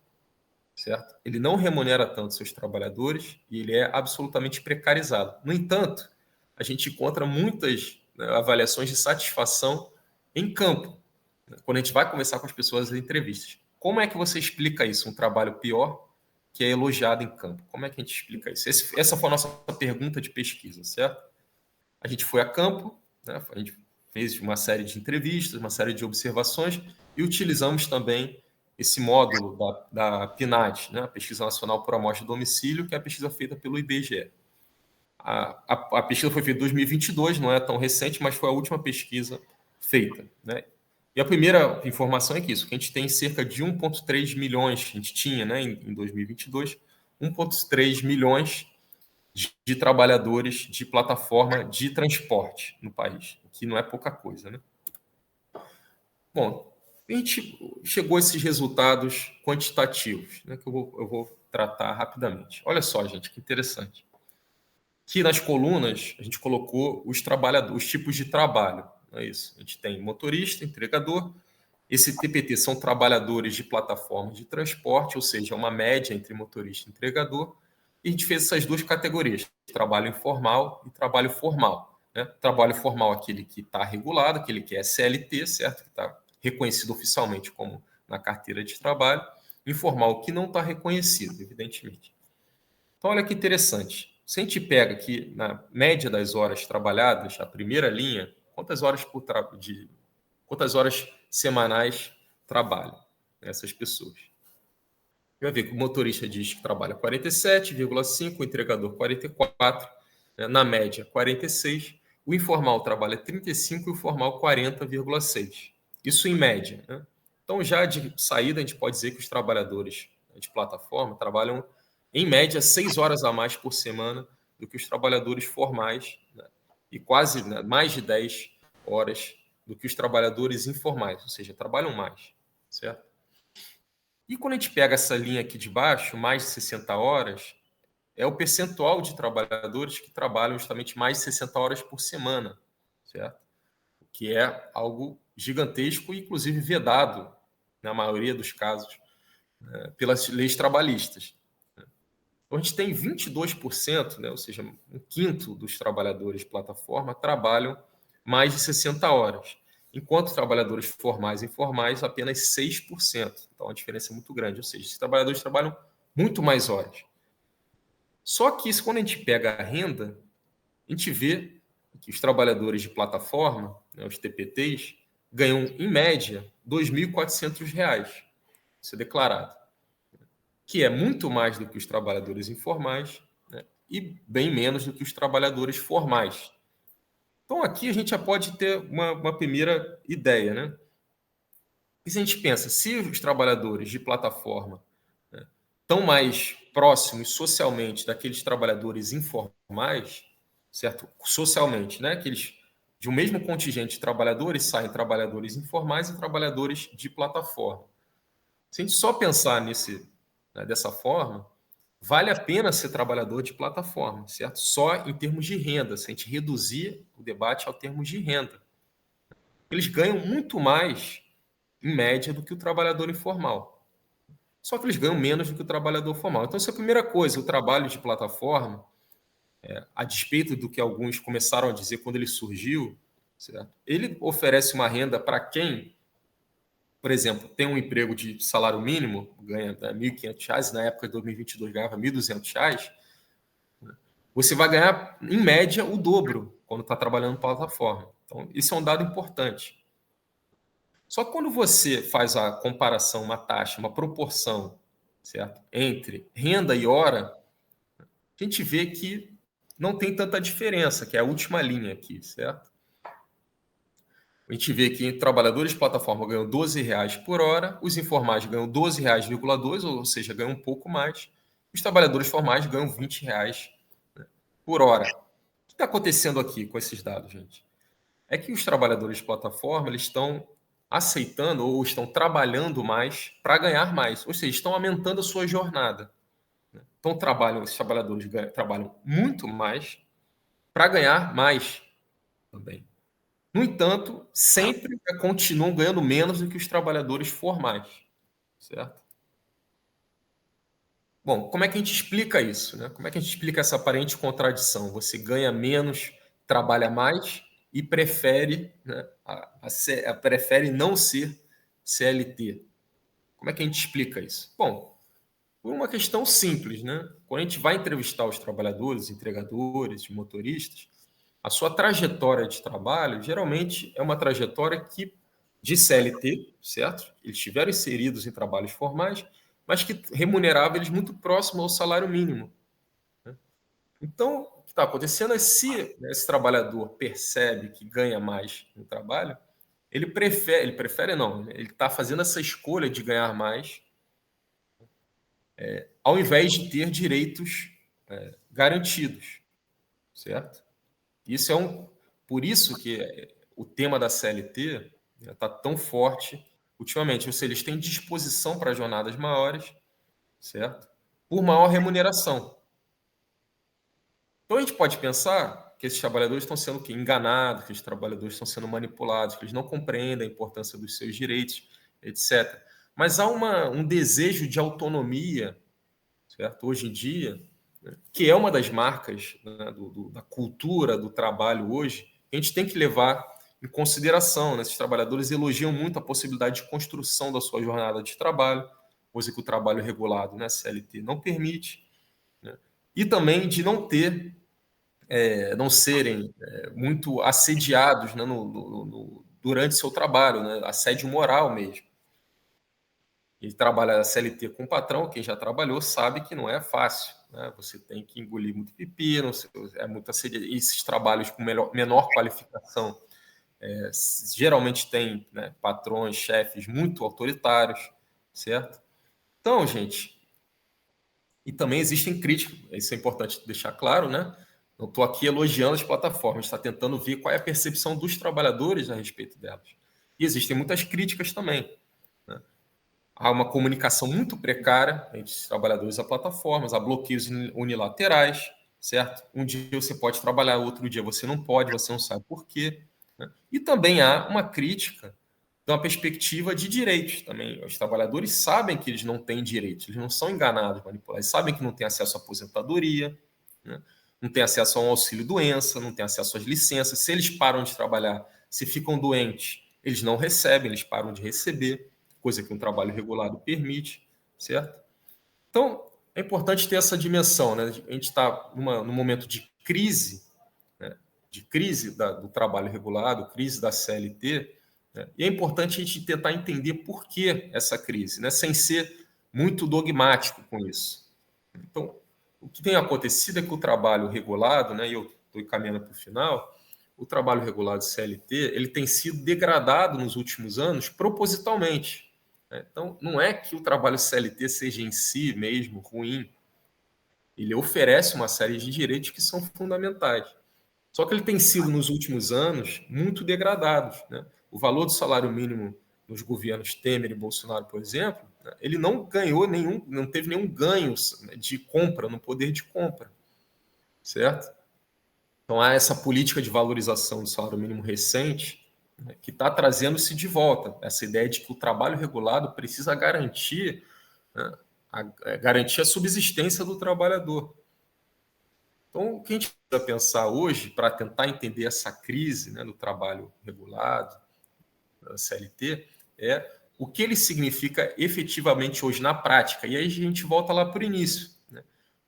Speaker 2: Certo? Ele não remunera tanto seus trabalhadores e ele é absolutamente precarizado. No entanto, a gente encontra muitas, né, avaliações de satisfação em campo, né, quando a gente vai conversar com as pessoas em entrevistas. Como é que você explica isso? Um trabalho pior que é elogiado em campo. Como é que a gente explica isso? Essa foi a nossa pergunta de pesquisa, certo? A gente foi a campo, né, a gente fez uma série de entrevistas, uma série de observações e utilizamos também esse módulo da PNAD, né, a Pesquisa Nacional por Amostra de Domicílio, que é a pesquisa feita pelo IBGE. A pesquisa foi feita em 2022, não é tão recente, mas foi a última pesquisa feita. Né? E a primeira informação é que a gente tem cerca de 1,3 milhões, a gente tinha, né, em 2022, 1,3 milhões de trabalhadores de plataforma de transporte no país, o que não é pouca coisa, né? Bom, a gente chegou a esses resultados quantitativos, né, que eu vou tratar rapidamente. Olha só, gente, que interessante. Aqui nas colunas, a gente colocou os tipos de trabalho. Não é isso? A gente tem motorista, entregador. Esse TPT são trabalhadores de plataforma de transporte, ou seja, uma média entre motorista e entregador. E a gente fez essas duas categorias, trabalho informal e trabalho formal. Né? Trabalho formal, aquele que está regulado, aquele que é CLT, certo? Que está reconhecido oficialmente como na carteira de trabalho. Informal, que não está reconhecido, evidentemente. Então, olha que interessante. Se a gente pega aqui na média das horas trabalhadas, a primeira linha, quantas horas semanais trabalham essas pessoas? Vai ver que o motorista diz que trabalha 47,5, o entregador 44, né? Na média 46, o informal trabalha 35 e o formal 40,6. Isso em média. Né? Então, já de saída, a gente pode dizer que os trabalhadores de plataforma trabalham, em média, 6 horas a mais por semana do que os trabalhadores formais, né? E quase, né, mais de 10 horas do que os trabalhadores informais, ou seja, trabalham mais, certo? E quando a gente pega essa linha aqui de baixo, mais de 60 horas, é o percentual de trabalhadores que trabalham justamente mais de 60 horas por semana, certo? O que é algo gigantesco e, inclusive, vedado, na maioria dos casos, né, pelas leis trabalhistas. Então, a gente tem 22%, né, ou seja, um quinto dos trabalhadores de plataforma trabalham mais de 60 horas, enquanto trabalhadores formais e informais apenas 6%. Então, a diferença é muito grande, ou seja, os trabalhadores trabalham muito mais horas. Só que isso, quando a gente pega a renda, a gente vê que os trabalhadores de plataforma, né, os TPTs, ganham, em média, R$ 2.400, isso é declarado, que é muito mais do que os trabalhadores informais, né, e bem menos do que os trabalhadores formais. Então, aqui a gente já pode ter uma primeira ideia, né? E se a gente pensa, se os trabalhadores de plataforma, né, estão mais próximos socialmente daqueles trabalhadores informais, certo? Socialmente, né? Aqueles de um mesmo contingente de trabalhadores saem trabalhadores informais e trabalhadores de plataforma. Se a gente só pensar né, dessa forma, vale a pena ser trabalhador de plataforma, certo? Só em termos de renda, se a gente reduzir o debate ao termos de renda. Eles ganham muito mais, em média, do que o trabalhador informal. Só que eles ganham menos do que o trabalhador formal. Então, essa é a primeira coisa, o trabalho de plataforma, a despeito do que alguns começaram a dizer quando ele surgiu, certo? Ele oferece uma renda para quem, por exemplo, tem um emprego de salário mínimo, ganha R$ 1.500, na época de 2022 ganhava R$ 1.200, você vai ganhar, em média, o dobro quando está trabalhando em plataforma. Então, isso é um dado importante. Só que quando você faz a comparação, uma taxa, uma proporção, certo? Entre renda e hora, a gente vê que não tem tanta diferença, que é a última linha aqui, certo? A gente vê que trabalhadores de plataforma ganham R$ 12 por hora, os informais ganham R$ 12,2, ou seja, ganham um pouco mais. Os trabalhadores formais ganham R$ 20, né, por hora. O que está acontecendo aqui com esses dados, gente? É que os trabalhadores de plataforma eles estão aceitando ou estão trabalhando mais para ganhar mais, ou seja, estão aumentando a sua jornada. Então, esses trabalhadores trabalham muito mais para ganhar mais também. No entanto, sempre continuam ganhando menos do que os trabalhadores formais, certo? Bom, como é que a gente explica isso, né? Como é que a gente explica essa aparente contradição? Você ganha menos, trabalha mais e prefere, né, prefere não ser CLT. Como é que a gente explica isso? Bom, por uma questão simples, né? Quando a gente vai entrevistar os trabalhadores, entregadores, motoristas, a sua trajetória de trabalho geralmente é uma trajetória de CLT, certo? Eles estiveram inseridos em trabalhos formais, mas que remunerava eles muito próximo ao salário mínimo, né? Então, o que está acontecendo é se, né, esse trabalhador percebe que ganha mais no trabalho, ele prefere não, né? Ele está fazendo essa escolha de ganhar mais, ao invés de ter direitos garantidos, certo? Isso por isso que o tema da CLT está tão forte ultimamente. Ou seja, eles têm disposição para jornadas maiores, certo? Por maior remuneração. Então a gente pode pensar que esses trabalhadores estão sendo enganados, que os trabalhadores estão sendo manipulados, que eles não compreendem a importância dos seus direitos, etc. Mas há um desejo de autonomia, certo? Hoje em dia, né, que é uma das marcas, né, da cultura do trabalho hoje, a gente tem que levar em consideração, né? Esses trabalhadores elogiam muito a possibilidade de construção da sua jornada de trabalho, coisa que o trabalho regulado, né, CLT, não permite, né? E também de não serem muito assediados, né, durante seu trabalho, né, assédio moral mesmo. Ele trabalha CLT com o patrão, quem já trabalhou sabe que não é fácil, né? Você tem que engolir muito pepino, é muito assediado. Esses trabalhos com menor qualificação geralmente têm, né, patrões, chefes muito autoritários, certo? Então, gente, e também existem críticas, isso é importante deixar claro, né? Não estou aqui elogiando as plataformas, está tentando ver qual é a percepção dos trabalhadores a respeito delas. E existem muitas críticas também, né? Há uma comunicação muito precária entre os trabalhadores da plataformas, há bloqueios unilaterais, certo? Um dia você pode trabalhar, outro dia você não pode, você não sabe por quê, né? E também há uma crítica de uma perspectiva de direitos também. Os trabalhadores sabem que eles não têm direitos, eles não são enganados, manipulados, eles sabem que não têm acesso à aposentadoria, né? Não têm acesso ao auxílio-doença, não têm acesso às licenças. Se eles param de trabalhar, se ficam doentes, eles não recebem, eles param de receber, coisa que um trabalho regulado permite, certo? Então, é importante ter essa dimensão, né? A gente está num momento de crise, né? De crise do trabalho regulado, crise da CLT, né? E é importante a gente tentar entender por que essa crise, né? Sem ser muito dogmático com isso. Então, o que tem acontecido é que o trabalho regulado, né? E eu estou encaminhando para o final, o trabalho regulado CLT, ele tem sido degradado nos últimos anos propositalmente. Então, não é que o trabalho CLT seja em si mesmo ruim, ele oferece uma série de direitos que são fundamentais. Só que ele tem sido, nos últimos anos, muito degradado, né? O valor do salário mínimo nos governos Temer e Bolsonaro, por exemplo, né, ele não ganhou não teve nenhum ganho de compra, no poder de compra, certo? Então há essa política de valorização do salário mínimo recente, né, que está trazendo-se de volta essa ideia de que o trabalho regulado precisa garantir, né, garantir a subsistência do trabalhador. Então, o que a gente precisa pensar hoje para tentar entender essa crise, né, do trabalho regulado, da CLT, é o que ele significa efetivamente hoje na prática. E aí a gente volta lá para o início. Né?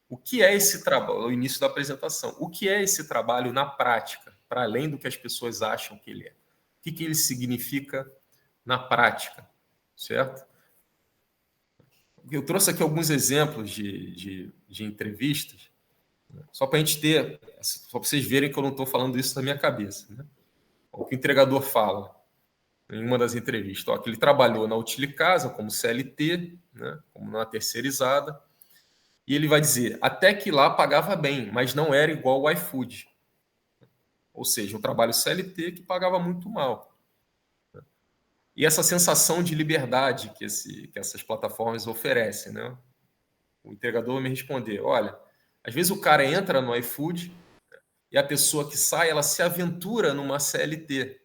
Speaker 2: O que é esse trabalho, o início da apresentação? O que é esse trabalho na prática, para além do que as pessoas acham que ele é? O que ele significa na prática, certo? Eu trouxe aqui alguns exemplos de entrevistas, só para a gente ter, só para vocês verem que eu não estou falando isso da minha cabeça. Né? O que o entregador fala em uma das entrevistas, ó, que ele trabalhou na Utilicasa como CLT, né, como na terceirizada, e ele vai dizer, até que lá pagava bem, mas não era igual o iFood. Ou seja, um trabalho CLT que pagava muito mal. E essa sensação de liberdade que essas plataformas oferecem, né? O entregador me responder, olha, às vezes o cara entra no iFood e a pessoa que sai, ela se aventura numa CLT.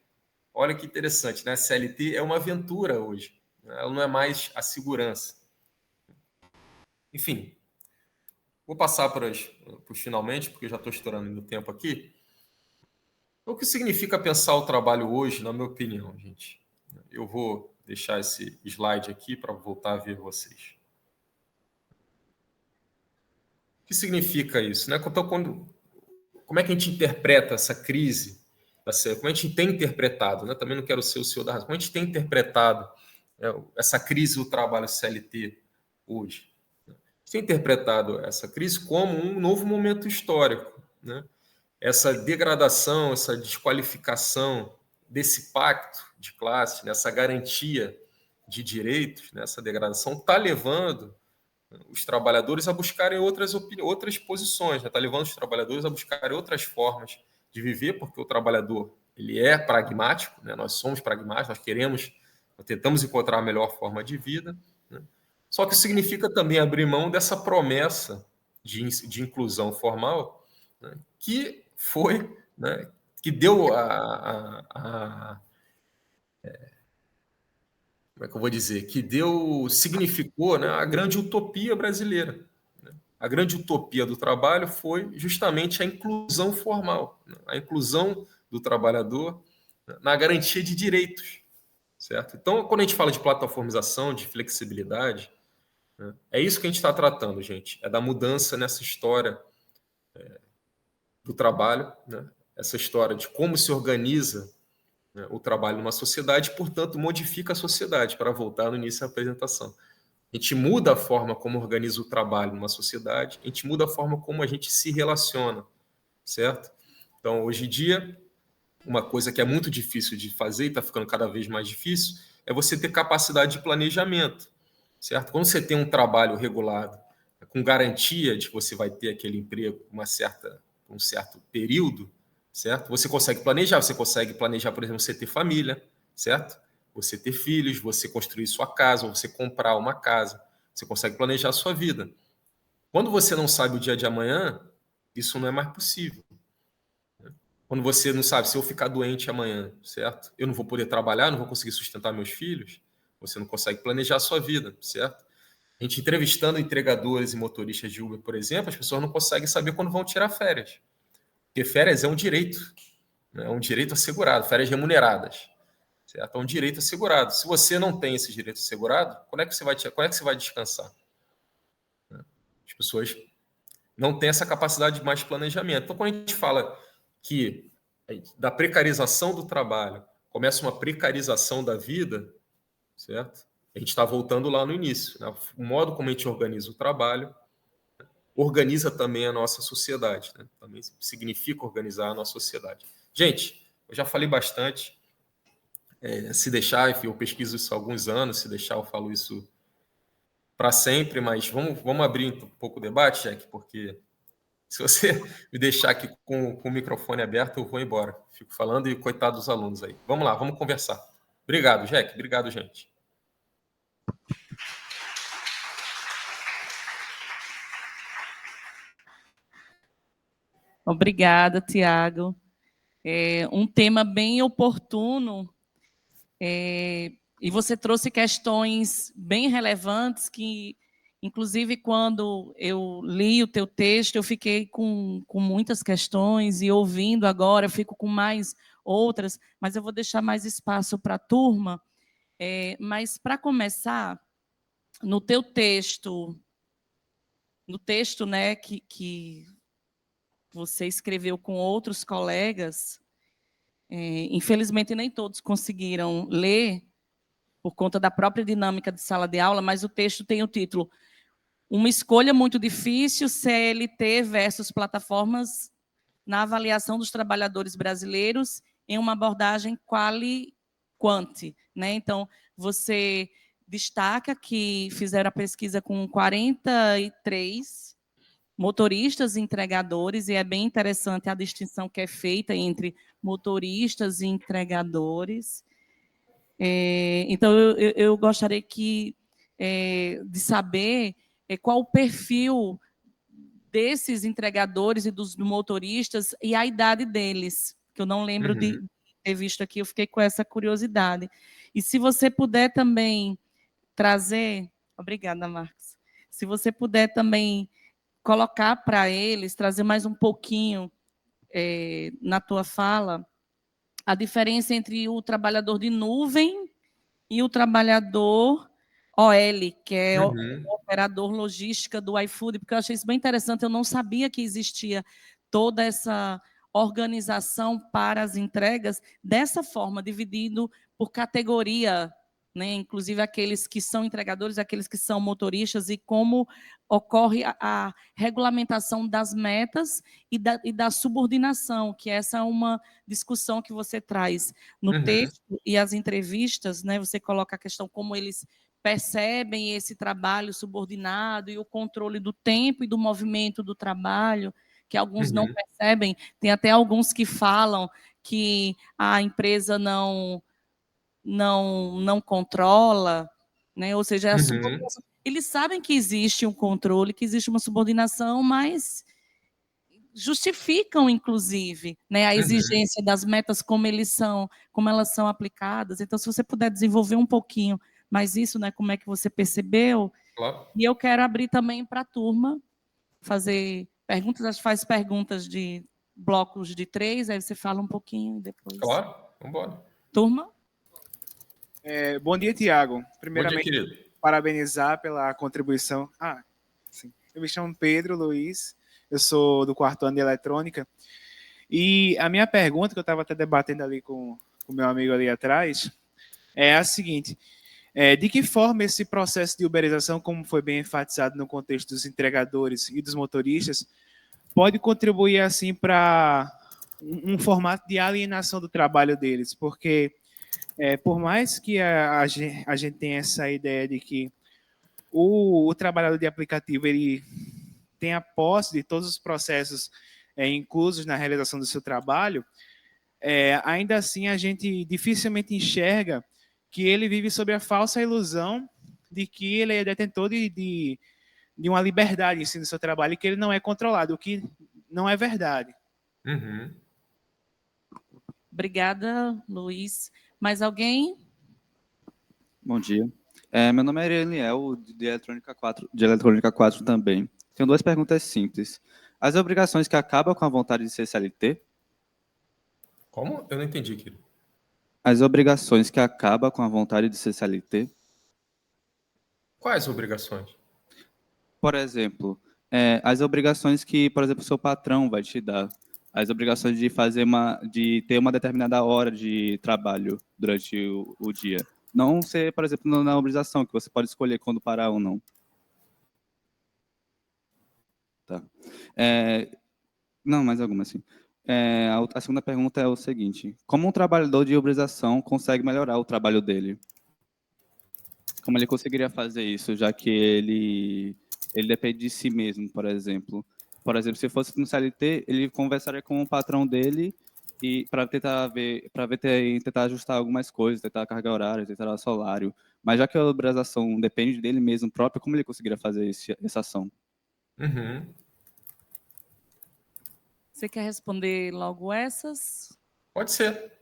Speaker 2: Olha que interessante, né? A CLT é uma aventura hoje. Né? Ela não é mais a segurança. Enfim, vou passar para os finalmente, porque eu já estou estourando meu tempo aqui. O que significa pensar o trabalho hoje, na minha opinião, gente? Eu vou deixar esse slide aqui para voltar a ver vocês. O que significa isso? Né? Então, como é que a gente interpreta essa crise? Como a gente tem interpretado? Né? Também não quero ser o senhor da razão. Como a gente tem interpretado essa crise do trabalho CLT hoje? A gente tem interpretado essa crise como um novo momento histórico. Né? Essa degradação, essa desqualificação desse pacto de classe, nessa garantia de direitos, nessa degradação, está levando os trabalhadores a buscarem outras posições, está levando os trabalhadores a buscarem outras formas de viver, porque o trabalhador ele é pragmático, né? Nós somos pragmáticos, nós tentamos encontrar a melhor forma de vida, né? Só que significa também abrir mão dessa promessa de inclusão formal, né? Que foi, né? Que deu como é que eu vou dizer, significou, né, a grande utopia brasileira. Né? A grande utopia do trabalho foi justamente a inclusão formal, né? A inclusão do trabalhador, né, na garantia de direitos, certo? Então, quando a gente fala de plataformização, de flexibilidade, né, é isso que a gente está tratando, gente, é da mudança nessa história do trabalho, né? Essa história de como se organiza, né, o trabalho numa sociedade, portanto, modifica a sociedade, para voltar no início da apresentação. A gente muda a forma como organiza o trabalho numa sociedade, a gente muda a forma como a gente se relaciona, certo? Então, hoje em dia, uma coisa que é muito difícil de fazer e está ficando cada vez mais difícil é você ter capacidade de planejamento, certo? Quando você tem um trabalho regulado, com garantia de que você vai ter aquele emprego um certo período, certo? Você consegue planejar, por exemplo, você ter família, certo? Você ter filhos, você construir sua casa, ou você comprar uma casa. Você consegue planejar a sua vida. Quando você não sabe o dia de amanhã, isso não é mais possível. Quando você não sabe, se eu ficar doente amanhã, certo? Eu não vou poder trabalhar, não vou conseguir sustentar meus filhos. Você não consegue planejar a sua vida, certo? A gente entrevistando entregadores e motoristas de Uber, por exemplo, as pessoas não conseguem saber quando vão tirar férias. Porque férias é um direito, né? É um direito assegurado, férias remuneradas, certo? É um direito assegurado. Se você não tem esse direito assegurado, quando é que você vai descansar? As As pessoas não têm essa capacidade de mais planejamento. Então, quando a gente fala que da precarização do trabalho começa uma precarização da vida, certo? A gente está voltando lá no início, né? O modo como a gente organiza o trabalho organiza também a nossa sociedade, né? Também significa organizar a nossa sociedade. Gente, eu já falei bastante. Se deixar, enfim, eu pesquiso isso há alguns anos, se deixar eu falo isso para sempre, mas vamos abrir um pouco o debate, Jack, porque se você me deixar aqui com o microfone aberto, eu vou embora. Fico falando e coitado dos alunos aí. Vamos lá, vamos conversar. Obrigado, Jack. Obrigado, gente.
Speaker 1: Obrigada, Tiago. Um tema bem oportuno, e você trouxe questões bem relevantes que, inclusive, quando eu li o teu texto, eu fiquei com muitas questões, e ouvindo agora, eu fico com mais outras, mas eu vou deixar mais espaço para a turma. Mas, para começar, no teu texto, né, que você escreveu com outros colegas, infelizmente nem todos conseguiram ler, por conta da própria dinâmica de sala de aula, mas o texto tem o título Uma escolha muito difícil, CLT versus plataformas na avaliação dos trabalhadores brasileiros em uma abordagem quali-quanti, né? Então, você destaca que fizeram a pesquisa com 43 motoristas e entregadores, e é bem interessante a distinção que é feita entre motoristas e entregadores. Então, eu gostaria de saber qual o perfil desses entregadores e dos motoristas e a idade deles, que eu não lembro de ter visto aqui, eu fiquei com essa curiosidade. E se você puder também trazer... Obrigada, Marcos. Se você puder também colocar para eles, trazer mais um pouquinho na tua fala, a diferença entre o trabalhador de nuvem e o trabalhador OL, que é o operador logística do iFood, porque eu achei isso bem interessante, eu não sabia que existia toda essa organização para as entregas dessa forma, dividindo por categoria, né? Inclusive aqueles que são entregadores, aqueles que são motoristas, e como ocorre a regulamentação das metas e da subordinação, que essa é uma discussão que você traz no texto e as entrevistas, né? Você coloca a questão como eles percebem esse trabalho subordinado e o controle do tempo e do movimento do trabalho, que alguns não percebem. Tem até alguns que falam que a empresa não controla, né? Ou seja, eles sabem que existe um controle, que existe uma subordinação, mas justificam, inclusive, né, a exigência das metas como elas são aplicadas. Então, se você puder desenvolver um pouquinho mais isso, né, como é que você percebeu.
Speaker 2: Claro.
Speaker 1: E eu quero abrir também para a turma, fazer perguntas, acho que faz perguntas de blocos de 3, aí você fala um pouquinho e depois.
Speaker 2: Claro, vamos embora.
Speaker 1: Turma?
Speaker 3: Bom dia, Tiago.
Speaker 2: Bom
Speaker 3: Primeiramente,
Speaker 2: dia, querido.
Speaker 3: parabenizar pela contribuição. Sim. Eu me chamo Pedro Luiz, eu sou do 4º ano de eletrônica, e a minha pergunta, que eu estava até debatendo ali com o meu amigo ali atrás, é a seguinte: de que forma esse processo de uberização, como foi bem enfatizado no contexto dos entregadores e dos motoristas, pode contribuir assim para um formato de alienação do trabalho deles? Porque por mais que a gente tenha essa ideia de que o trabalhador de aplicativo ele tenha posse de todos os processos inclusos na realização do seu trabalho, ainda assim a gente dificilmente enxerga que ele vive sob a falsa ilusão de que ele é detentor de uma liberdade em si no seu trabalho e que ele não é controlado, o que não é verdade.
Speaker 1: Obrigada, Luiz. Mais alguém?
Speaker 4: Bom dia. Meu nome é Eliel, de Eletrônica 4 também. Tenho 2 perguntas simples. As obrigações que acabam com a vontade de ser CLT?
Speaker 2: Como? Eu não entendi, querido.
Speaker 4: As obrigações que acabam com a vontade de ser CLT?
Speaker 2: Quais obrigações?
Speaker 4: Por exemplo, as obrigações que, por exemplo, o seu patrão vai te dar, as obrigações de ter uma determinada hora de trabalho durante o dia. Não ser, por exemplo, na obrigação, que você pode escolher quando parar ou não. Tá. Não, mais alguma, sim. A segunda pergunta é o seguinte: como um trabalhador de uberização consegue melhorar o trabalho dele? Como ele conseguiria fazer isso, já que ele depende de si mesmo, por exemplo? Por exemplo, se fosse no CLT, ele conversaria com o patrão dele e para tentar ajustar algumas coisas, tentar a carga horária, tentar o salário. Mas já que a uberização depende dele mesmo próprio, como ele conseguiria fazer essa ação?
Speaker 2: Uhum.
Speaker 1: Você quer responder logo essas?
Speaker 2: Pode ser.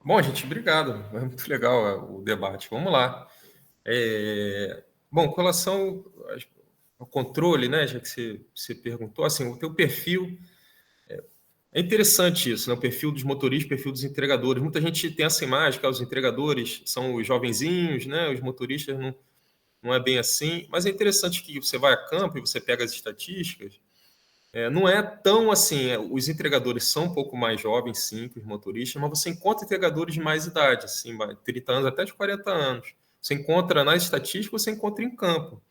Speaker 2: Bom, gente, obrigado. É muito legal o debate. Vamos lá. Bom, com relação ao controle, né, já que você perguntou, assim, o teu perfil, é interessante isso, né, o perfil dos motoristas, o perfil dos entregadores. Muita gente tem essa imagem que os entregadores são os jovenzinhos, né, os motoristas não é bem assim, mas é interessante que você vai a campo e você pega as estatísticas. Não é tão assim, os entregadores são um pouco mais jovens, sim, que os motoristas, mas você encontra entregadores de mais idade, assim, 30 anos até de 40 anos. Você encontra nas estatísticas, você encontra em campo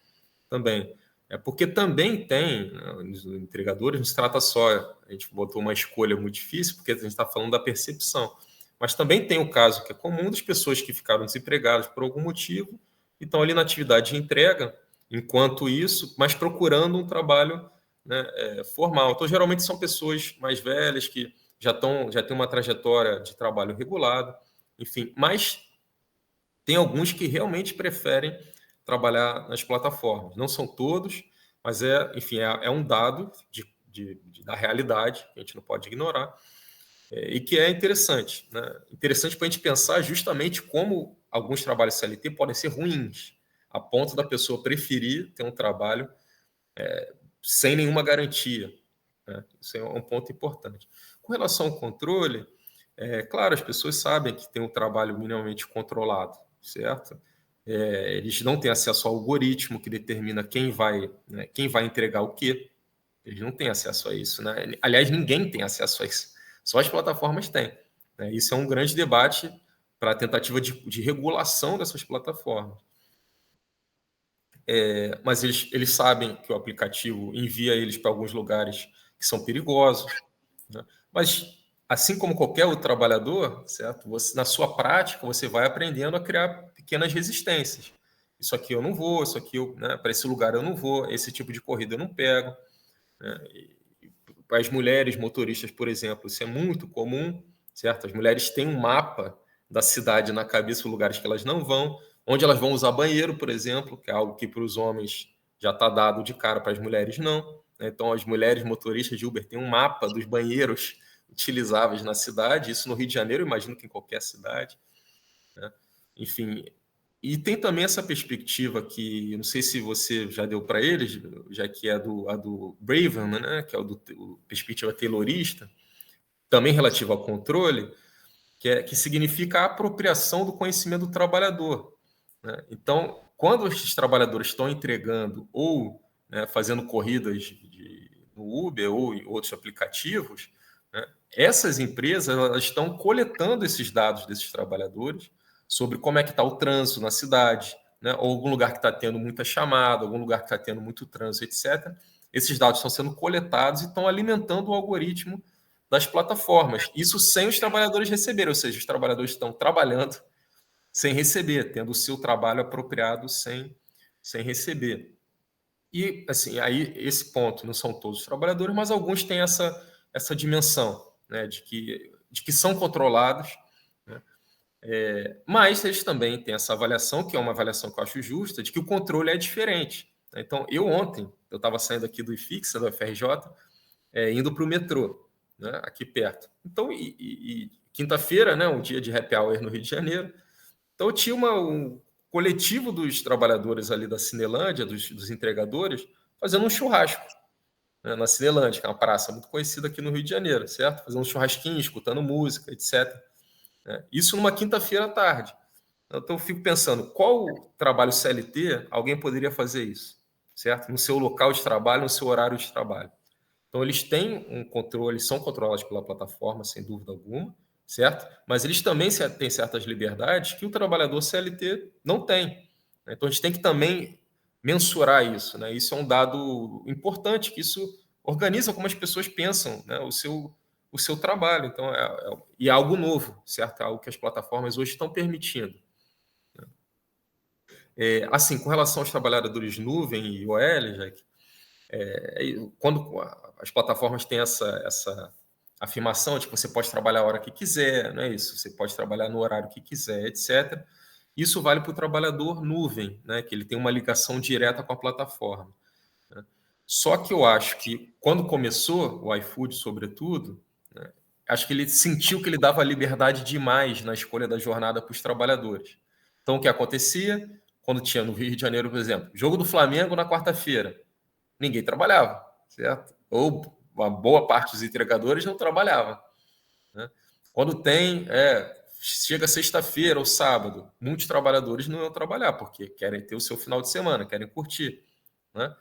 Speaker 2: também. Porque também tem, né, os entregadores, não se trata só, a gente botou uma escolha muito difícil, porque a gente está falando da percepção, mas também tem o caso que é comum das pessoas que ficaram desempregadas por algum motivo e estão ali na atividade de entrega, enquanto isso, mas procurando um trabalho, né, formal. Então, geralmente são pessoas mais velhas que já têm uma trajetória de trabalho regulado, enfim, mas tem alguns que realmente preferem trabalhar nas plataformas. Não são todos, mas enfim, é um dado da realidade que a gente não pode ignorar, e que é interessante, né? Interessante para a gente pensar justamente como alguns trabalhos CLT podem ser ruins, a ponto da pessoa preferir ter um trabalho sem nenhuma garantia, né? Isso é um ponto importante. Com relação ao controle, claro, as pessoas sabem que tem um trabalho minimamente controlado, certo? Eles não têm acesso ao algoritmo que determina quem vai, né, quem vai entregar o quê. Eles não têm acesso a isso, né? Aliás, ninguém tem acesso a isso. Só as plataformas têm, né? Isso é um grande debate para a tentativa de regulação dessas plataformas. Mas eles sabem que o aplicativo envia eles para alguns lugares que são perigosos, né? Mas, assim como qualquer outro trabalhador, certo? Na sua prática, você vai aprendendo a criar pequenas resistências. Isso aqui eu não vou, isso aqui, né, para esse lugar eu não vou, esse tipo de corrida eu não pego, né? Para as mulheres motoristas, por exemplo, isso é muito comum, certo? As mulheres têm um mapa da cidade na cabeça, os lugares que elas não vão, onde elas vão usar banheiro, por exemplo, que é algo que para os homens já está dado de cara, para as mulheres não. Então, as mulheres motoristas de Uber têm um mapa dos banheiros utilizáveis na cidade, isso no Rio de Janeiro, eu imagino que em qualquer cidade, né? Enfim, e tem também essa perspectiva que, não sei se você já deu para eles, já que é a do Braverman, né, que é perspectiva taylorista, também relativa ao controle, que significa a apropriação do conhecimento do trabalhador, né? Então, quando esses trabalhadores estão entregando ou, né, fazendo corridas no Uber ou em outros aplicativos, né, essas empresas elas estão coletando esses dados desses trabalhadores sobre como é que está o trânsito na cidade, né, ou algum lugar que está tendo muita chamada, algum lugar que está tendo muito trânsito, etc. Esses dados estão sendo coletados e estão alimentando o algoritmo das plataformas. Isso sem os trabalhadores receberem, ou seja, os trabalhadores estão trabalhando sem receber, tendo o seu trabalho apropriado sem receber. E, assim, aí esse ponto, não são todos os trabalhadores, mas alguns têm essa dimensão, né, de que são controlados, né? Mas eles também têm essa avaliação, que é uma avaliação que eu acho justa, de que o controle é diferente. Então, ontem, eu estava saindo aqui do IFIX, da UFRJ, indo para o metrô, né, aqui perto. Então, quinta-feira, né, um dia de happy hour no Rio de Janeiro, então tinha um coletivo dos trabalhadores ali da Cinelândia, dos entregadores, fazendo um churrasco, né, na Cinelândia, que é uma praça muito conhecida aqui no Rio de Janeiro, certo? Fazendo um churrasquinho, escutando música, etc. Né? Isso numa quinta-feira à tarde. Então eu fico pensando, qual trabalho CLT alguém poderia fazer isso? certo? No seu local de trabalho, no seu horário de trabalho. Então, eles têm um controle, eles são controlados pela plataforma, sem dúvida alguma, certo? Mas eles também têm certas liberdades que o trabalhador CLT não tem. Então, a gente tem que também mensurar isso, né? Isso é um dado importante, que isso organiza como as pessoas pensam, né? O seu trabalho. Então, e é algo novo, certo? É algo que as plataformas hoje estão permitindo. Assim, com relação aos trabalhadores nuvem e OL, Jack, quando as plataformas têm essa afirmação de que você pode trabalhar a hora que quiser, não é isso? Você pode trabalhar no horário que quiser, etc. Isso vale para o trabalhador nuvem, né? Que ele tem uma ligação direta com a plataforma. Né? Só que eu acho que quando começou o iFood, sobretudo, né, acho que ele sentiu que ele dava liberdade demais na escolha da jornada para os trabalhadores. Então, o que acontecia quando tinha no Rio de Janeiro, por exemplo, jogo do Flamengo na quarta-feira, ninguém trabalhava, certo? Ou uma boa parte dos entregadores não trabalhava. Né? Quando chega sexta-feira ou sábado, muitos trabalhadores não iam trabalhar, porque querem ter o seu final de semana, querem curtir. Né?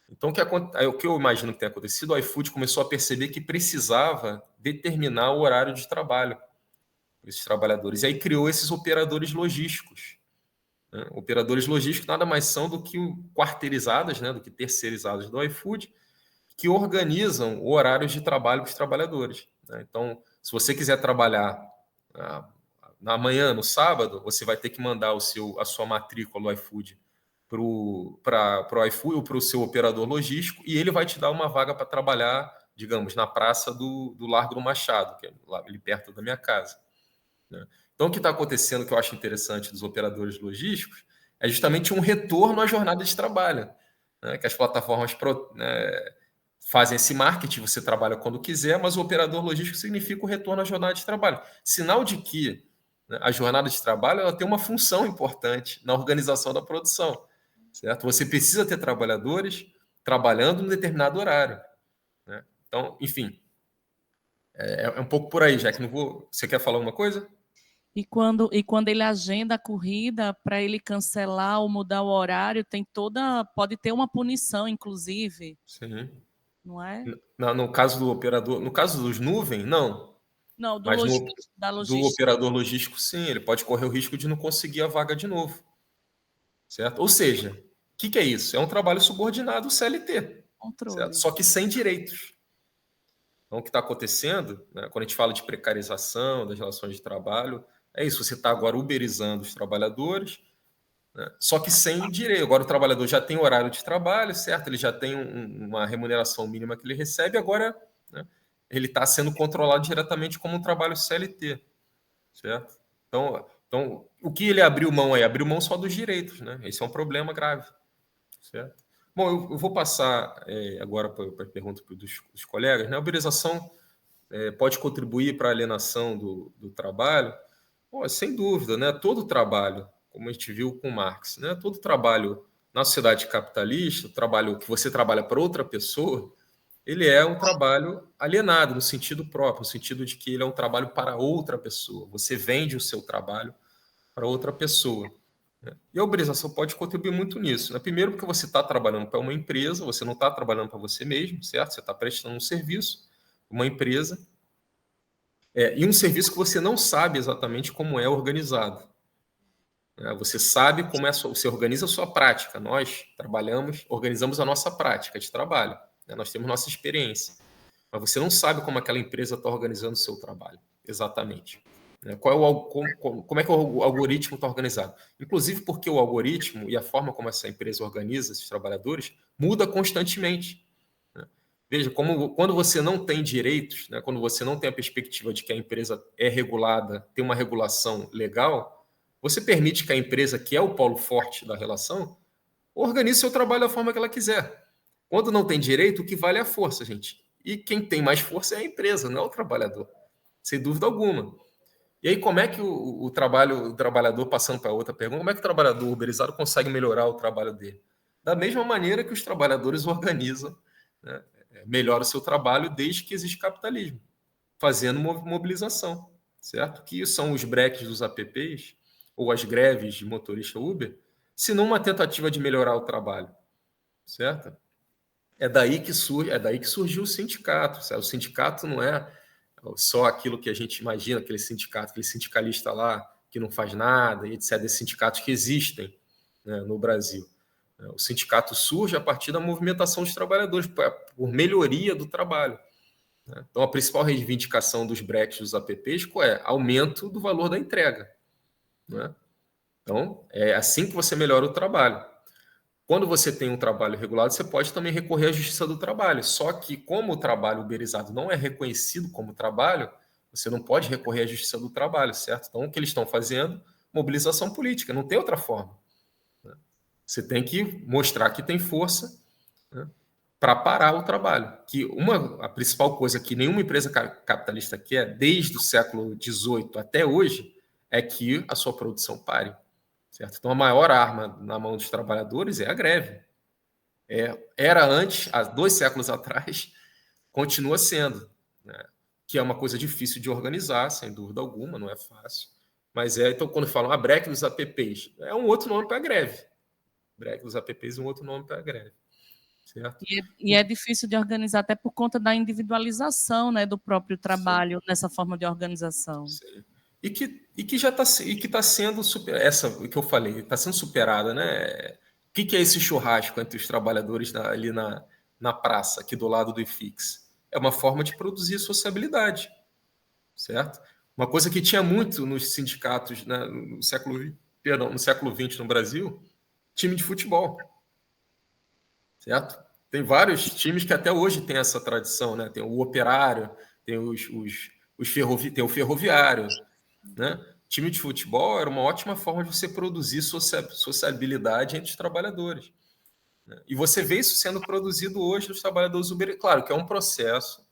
Speaker 2: Então, o que eu imagino que tenha acontecido, o iFood começou a perceber que precisava determinar o horário de trabalho desses trabalhadores. E aí criou esses operadores logísticos. Né? Operadores logísticos nada mais são do que quarteirizadas, né? Do que terceirizadas do iFood, que organizam o horário de trabalho para os trabalhadores. Né? Então, se você quiser trabalhar na manhã, no sábado, você vai ter que mandar a sua matrícula do iFood para o iFood ou para o seu operador logístico, e ele vai te dar uma vaga para trabalhar, digamos, na praça do Largo do Machado, que é lá, ali perto da minha casa. Né? Então, o que está acontecendo, que eu acho interessante dos operadores logísticos, é justamente um retorno à jornada de trabalho, né? Que as plataformas fazem esse marketing, você trabalha quando quiser, mas o operador logístico significa o retorno à jornada de trabalho. Sinal de que, né, a jornada de trabalho ela tem uma função importante na organização da produção, certo? Você precisa ter trabalhadores trabalhando em determinado horário. Né? Então, enfim, é um pouco por aí, já que não vou... Você quer falar alguma coisa?
Speaker 1: E quando ele agenda a corrida, para ele cancelar ou mudar o horário, pode ter uma punição, inclusive,
Speaker 2: Sim.
Speaker 1: não é?
Speaker 2: No caso do operador, no caso dos nuvem, não.
Speaker 1: Não,
Speaker 2: Mas
Speaker 1: da
Speaker 2: do
Speaker 1: logística.
Speaker 2: operador logístico, sim, ele pode correr o risco de não conseguir a vaga de novo. Certo? Ou seja, o que é isso? É um trabalho subordinado CLT, certo?
Speaker 1: Controle.
Speaker 2: Só que sem direitos. Então, o que está acontecendo, né, quando a gente fala de precarização das relações de trabalho, é isso, você está agora uberizando os trabalhadores, né, só que sem direito. Agora o trabalhador já tem horário de trabalho, certo? Ele já tem uma remuneração mínima que ele recebe, agora, né, ele está sendo controlado diretamente como um trabalho CLT, certo? Então, o que ele abriu mão aí? Abriu mão só dos direitos, né? Esse é um problema grave, certo? Bom, eu vou passar agora para a pergunta dos colegas. Né? A uberização pode contribuir para a alienação do trabalho? Pô, sem dúvida, né? Todo trabalho, como a gente viu com Marx, né? Todo trabalho na sociedade capitalista, o trabalho que você trabalha para outra pessoa, ele é um trabalho alienado no sentido próprio, no sentido de que ele é um trabalho para outra pessoa. Você vende o seu trabalho para outra pessoa. Né? E a uberização pode contribuir muito nisso. Né? Primeiro, porque você está trabalhando para uma empresa, você não está trabalhando para você mesmo, certo? Você está prestando um serviço, uma empresa, e um serviço que você não sabe exatamente como é organizado. Né? Você sabe como você organiza a sua prática. Nós organizamos a nossa prática de trabalho. Né? Nós temos nossa experiência. Mas você não sabe como aquela empresa está organizando o seu trabalho, exatamente. Como é que o algoritmo está organizado? Inclusive porque o algoritmo e a forma como essa empresa organiza esses trabalhadores muda constantemente. Né? Veja, quando você não tem direitos, né, quando você não tem a perspectiva de que a empresa é regulada, tem uma regulação legal, você permite que a empresa, que é o polo forte da relação, organize seu trabalho da forma que ela quiser. Quando não tem direito, o que vale é a força, gente. E quem tem mais força é a empresa, não é o trabalhador, sem dúvida alguma. E aí, como é que o trabalhador, passando para outra pergunta, como é que o trabalhador uberizado consegue melhorar o trabalho dele? Da mesma maneira que os trabalhadores organizam, né, melhora o seu trabalho desde que existe capitalismo, fazendo mobilização, certo? Que são os breques dos apps ou as greves de motorista Uber, se não uma tentativa de melhorar o trabalho. certo? É daí que surgiu o sindicato. Sabe? O sindicato não é só aquilo que a gente imagina, aquele sindicato, aquele sindicalista lá que não faz nada, e etc. Esses sindicatos que existem, né, no Brasil. O sindicato surge a partir da movimentação dos trabalhadores, por melhoria do trabalho. Então, a principal reivindicação dos breques dos APPs qual é? Aumento do valor da entrega. Né? Então, é assim que você melhora o trabalho. Quando você tem um trabalho regulado, você pode também recorrer à Justiça do Trabalho. Só que, como o trabalho uberizado não é reconhecido como trabalho, você não pode recorrer à Justiça do Trabalho, certo? Então, o que eles estão fazendo? Mobilização política, não tem outra forma. Você tem que mostrar que tem força, né, para parar o trabalho. A principal coisa que nenhuma empresa capitalista quer, desde o século XVIII até hoje, é que a sua produção pare. Certo? Então, a maior arma na mão dos trabalhadores é a greve. Era antes, há 2 séculos atrás, continua sendo, né? Que é uma coisa difícil de organizar, sem dúvida alguma, não é fácil. Mas então, quando falam a breque dos APPs, é um outro nome para a greve. Breque dos APPs é um outro nome para a greve. Certo?
Speaker 1: E é difícil de organizar, até por conta da individualização, né, do próprio trabalho. Sim. Nessa forma de organização.
Speaker 2: Sim. E que já está sendo essa que eu falei, está sendo superada, né? O que é esse churrasco entre os trabalhadores ali na praça, aqui do lado do IFIX? É uma forma de produzir sociabilidade, certo? Uma coisa que tinha muito nos sindicatos, né, no século XX no Brasil, time de futebol, certo? Tem vários times que até hoje têm essa tradição, né? Tem o Operário, tem tem o Ferroviário, né? Time de futebol era uma ótima forma de você produzir sociabilidade entre os trabalhadores. Né? E você vê isso sendo produzido hoje nos trabalhadores Uber. Claro que é um processo,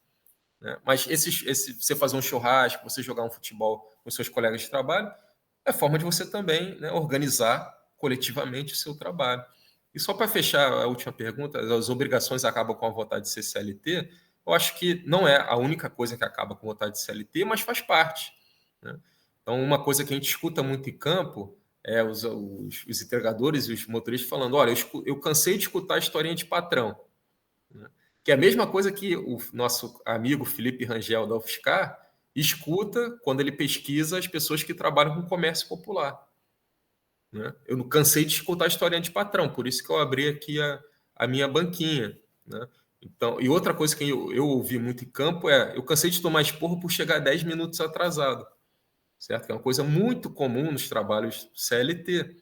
Speaker 2: né? Mas você fazer um churrasco, você jogar um futebol com seus colegas de trabalho, é forma de você também, né, organizar coletivamente o seu trabalho. E só para fechar a última pergunta, as obrigações acabam com a vontade de ser CLT. Eu acho que não é a única coisa que acaba com a vontade de CLT, mas faz parte. Né? Então, uma coisa que a gente escuta muito em campo é os entregadores e os motoristas falando: olha, eu cansei de escutar a historinha de patrão. Né? Que é a mesma coisa que o nosso amigo Felipe Rangel da UFSCar escuta quando ele pesquisa as pessoas que trabalham com comércio popular. Né? Eu não cansei de escutar a historinha de patrão, por isso que eu abri aqui a minha banquinha. Né? Então, e outra coisa que eu ouvi muito em campo é: eu cansei de tomar esporro por chegar 10 minutos atrasado. Certo? Que é uma coisa muito comum nos trabalhos CLT.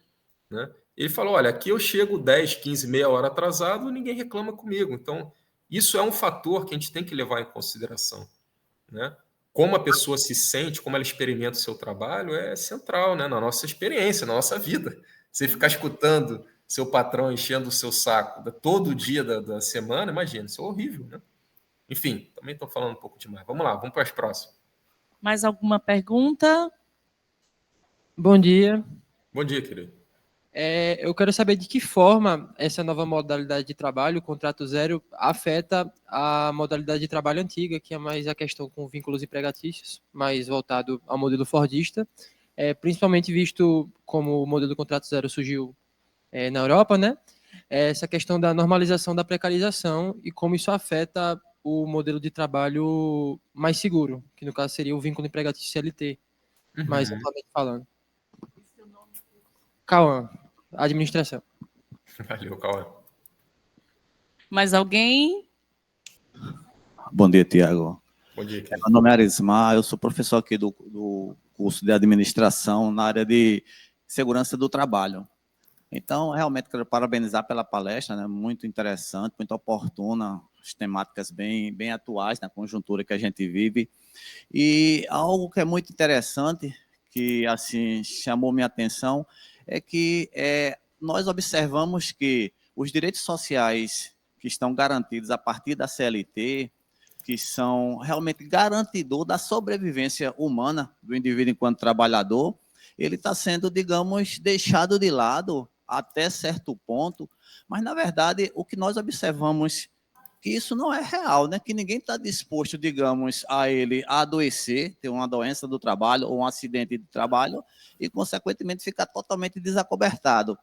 Speaker 2: Né? Ele falou: olha, aqui eu chego 10, 15, meia hora atrasado, ninguém reclama comigo. Então, isso é um fator que a gente tem que levar em consideração. Né? Como a pessoa se sente, como ela experimenta o seu trabalho, é central, né? Na nossa experiência, na nossa vida. Você ficar escutando seu patrão enchendo o seu saco todo dia da semana, imagina, isso é horrível. Né? Enfim, também estou falando um pouco demais. Vamos lá, vamos para as próximas.
Speaker 1: Mais alguma pergunta?
Speaker 5: Bom dia.
Speaker 2: Bom dia, querido.
Speaker 5: Eu quero saber de que forma essa nova modalidade de trabalho, o contrato zero, afeta a modalidade de trabalho antiga, que é mais a questão com vínculos empregatícios, mais voltado ao modelo fordista, principalmente visto como o modelo do contrato zero surgiu na Europa, né? Essa questão da normalização da precarização e como isso afeta o modelo de trabalho mais seguro, que no caso seria o vínculo empregatício CLT, mais amplamente falando. Cauã, administração.
Speaker 2: Valeu, Cauã.
Speaker 1: Mais alguém?
Speaker 6: Bom dia, Tiago.
Speaker 2: Bom dia, querido.
Speaker 6: Meu nome é Arismar, eu sou professor aqui do curso de administração na área de segurança do trabalho. Então, realmente, quero parabenizar pela palestra, né? Muito interessante, muito oportuna, as temáticas bem atuais na conjuntura que a gente vive. E algo que é muito interessante, que assim chamou minha atenção, é que nós observamos que os direitos sociais que estão garantidos a partir da CLT, que são realmente garantidor da sobrevivência humana do indivíduo enquanto trabalhador, ele está sendo, digamos, deixado de lado até certo ponto, mas, na verdade, o que nós observamos que isso não é real, né? Que ninguém está disposto, digamos, a ele adoecer, ter uma doença do trabalho ou um acidente de trabalho e, consequentemente, ficar totalmente desacobertado.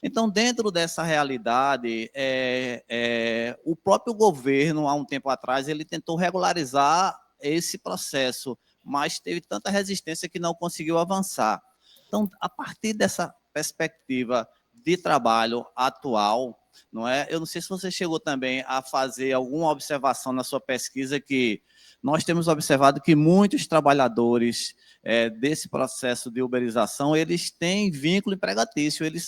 Speaker 6: Então, dentro dessa realidade, o próprio governo, há um tempo atrás, ele tentou regularizar esse processo, mas teve tanta resistência que não conseguiu avançar. Então, a partir dessa perspectiva de trabalho atual, não é? Eu não sei se você chegou também a fazer alguma observação na sua pesquisa, que nós temos observado que muitos trabalhadores desse processo de uberização, eles têm vínculo empregatício, eles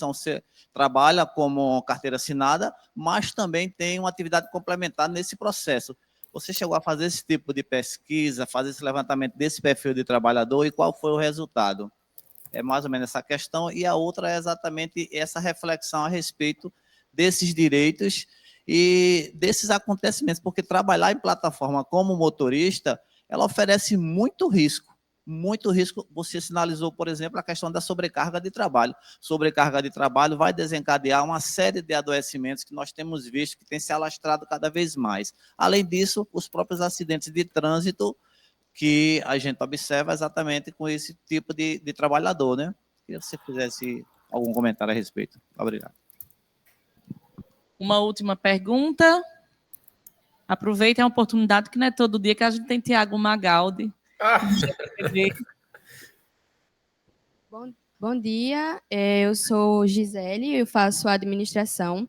Speaker 6: trabalham como carteira assinada, mas também têm uma atividade complementar nesse processo. Você chegou a fazer esse tipo de pesquisa, fazer esse levantamento desse perfil de trabalhador, e qual foi o resultado? É mais ou menos essa questão, e a outra é exatamente essa reflexão a respeito desses direitos e desses acontecimentos, porque trabalhar em plataforma como motorista, ela oferece muito risco. Muito risco. Você sinalizou, por exemplo, a questão da sobrecarga de trabalho. Sobrecarga de trabalho vai desencadear uma série de adoecimentos que nós temos visto que tem se alastrado cada vez mais. Além disso, os próprios acidentes de trânsito que a gente observa exatamente com esse tipo de trabalhador, né? Queria que você fizesse algum comentário a respeito. Obrigado.
Speaker 1: Uma última pergunta. Aproveitem a oportunidade, que não é todo dia que a gente tem Tiago Magaldi.
Speaker 7: Bom dia, eu sou Gisele, eu faço administração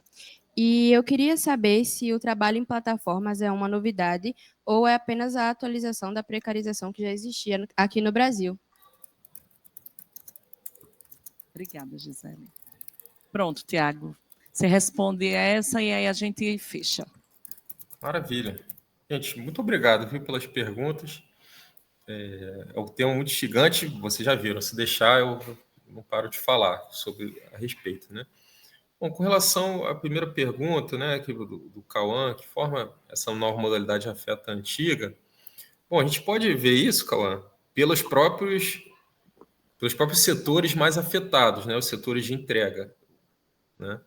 Speaker 7: e eu queria saber se o trabalho em plataformas é uma novidade ou é apenas a atualização da precarização que já existia aqui no Brasil.
Speaker 1: Obrigada, Gisele. Pronto, Tiago. Você responde essa e aí a gente fecha.
Speaker 2: Maravilha. Gente, muito obrigado, viu, pelas perguntas. É um tema muito instigante, vocês já viram. Se deixar, eu não paro de falar a respeito, né? Bom, com relação à primeira pergunta, né, do Cauã, que forma essa nova modalidade afeta a antiga. Bom, a gente pode ver isso, Cauã, pelos próprios setores mais afetados, né, os setores de entrega, né?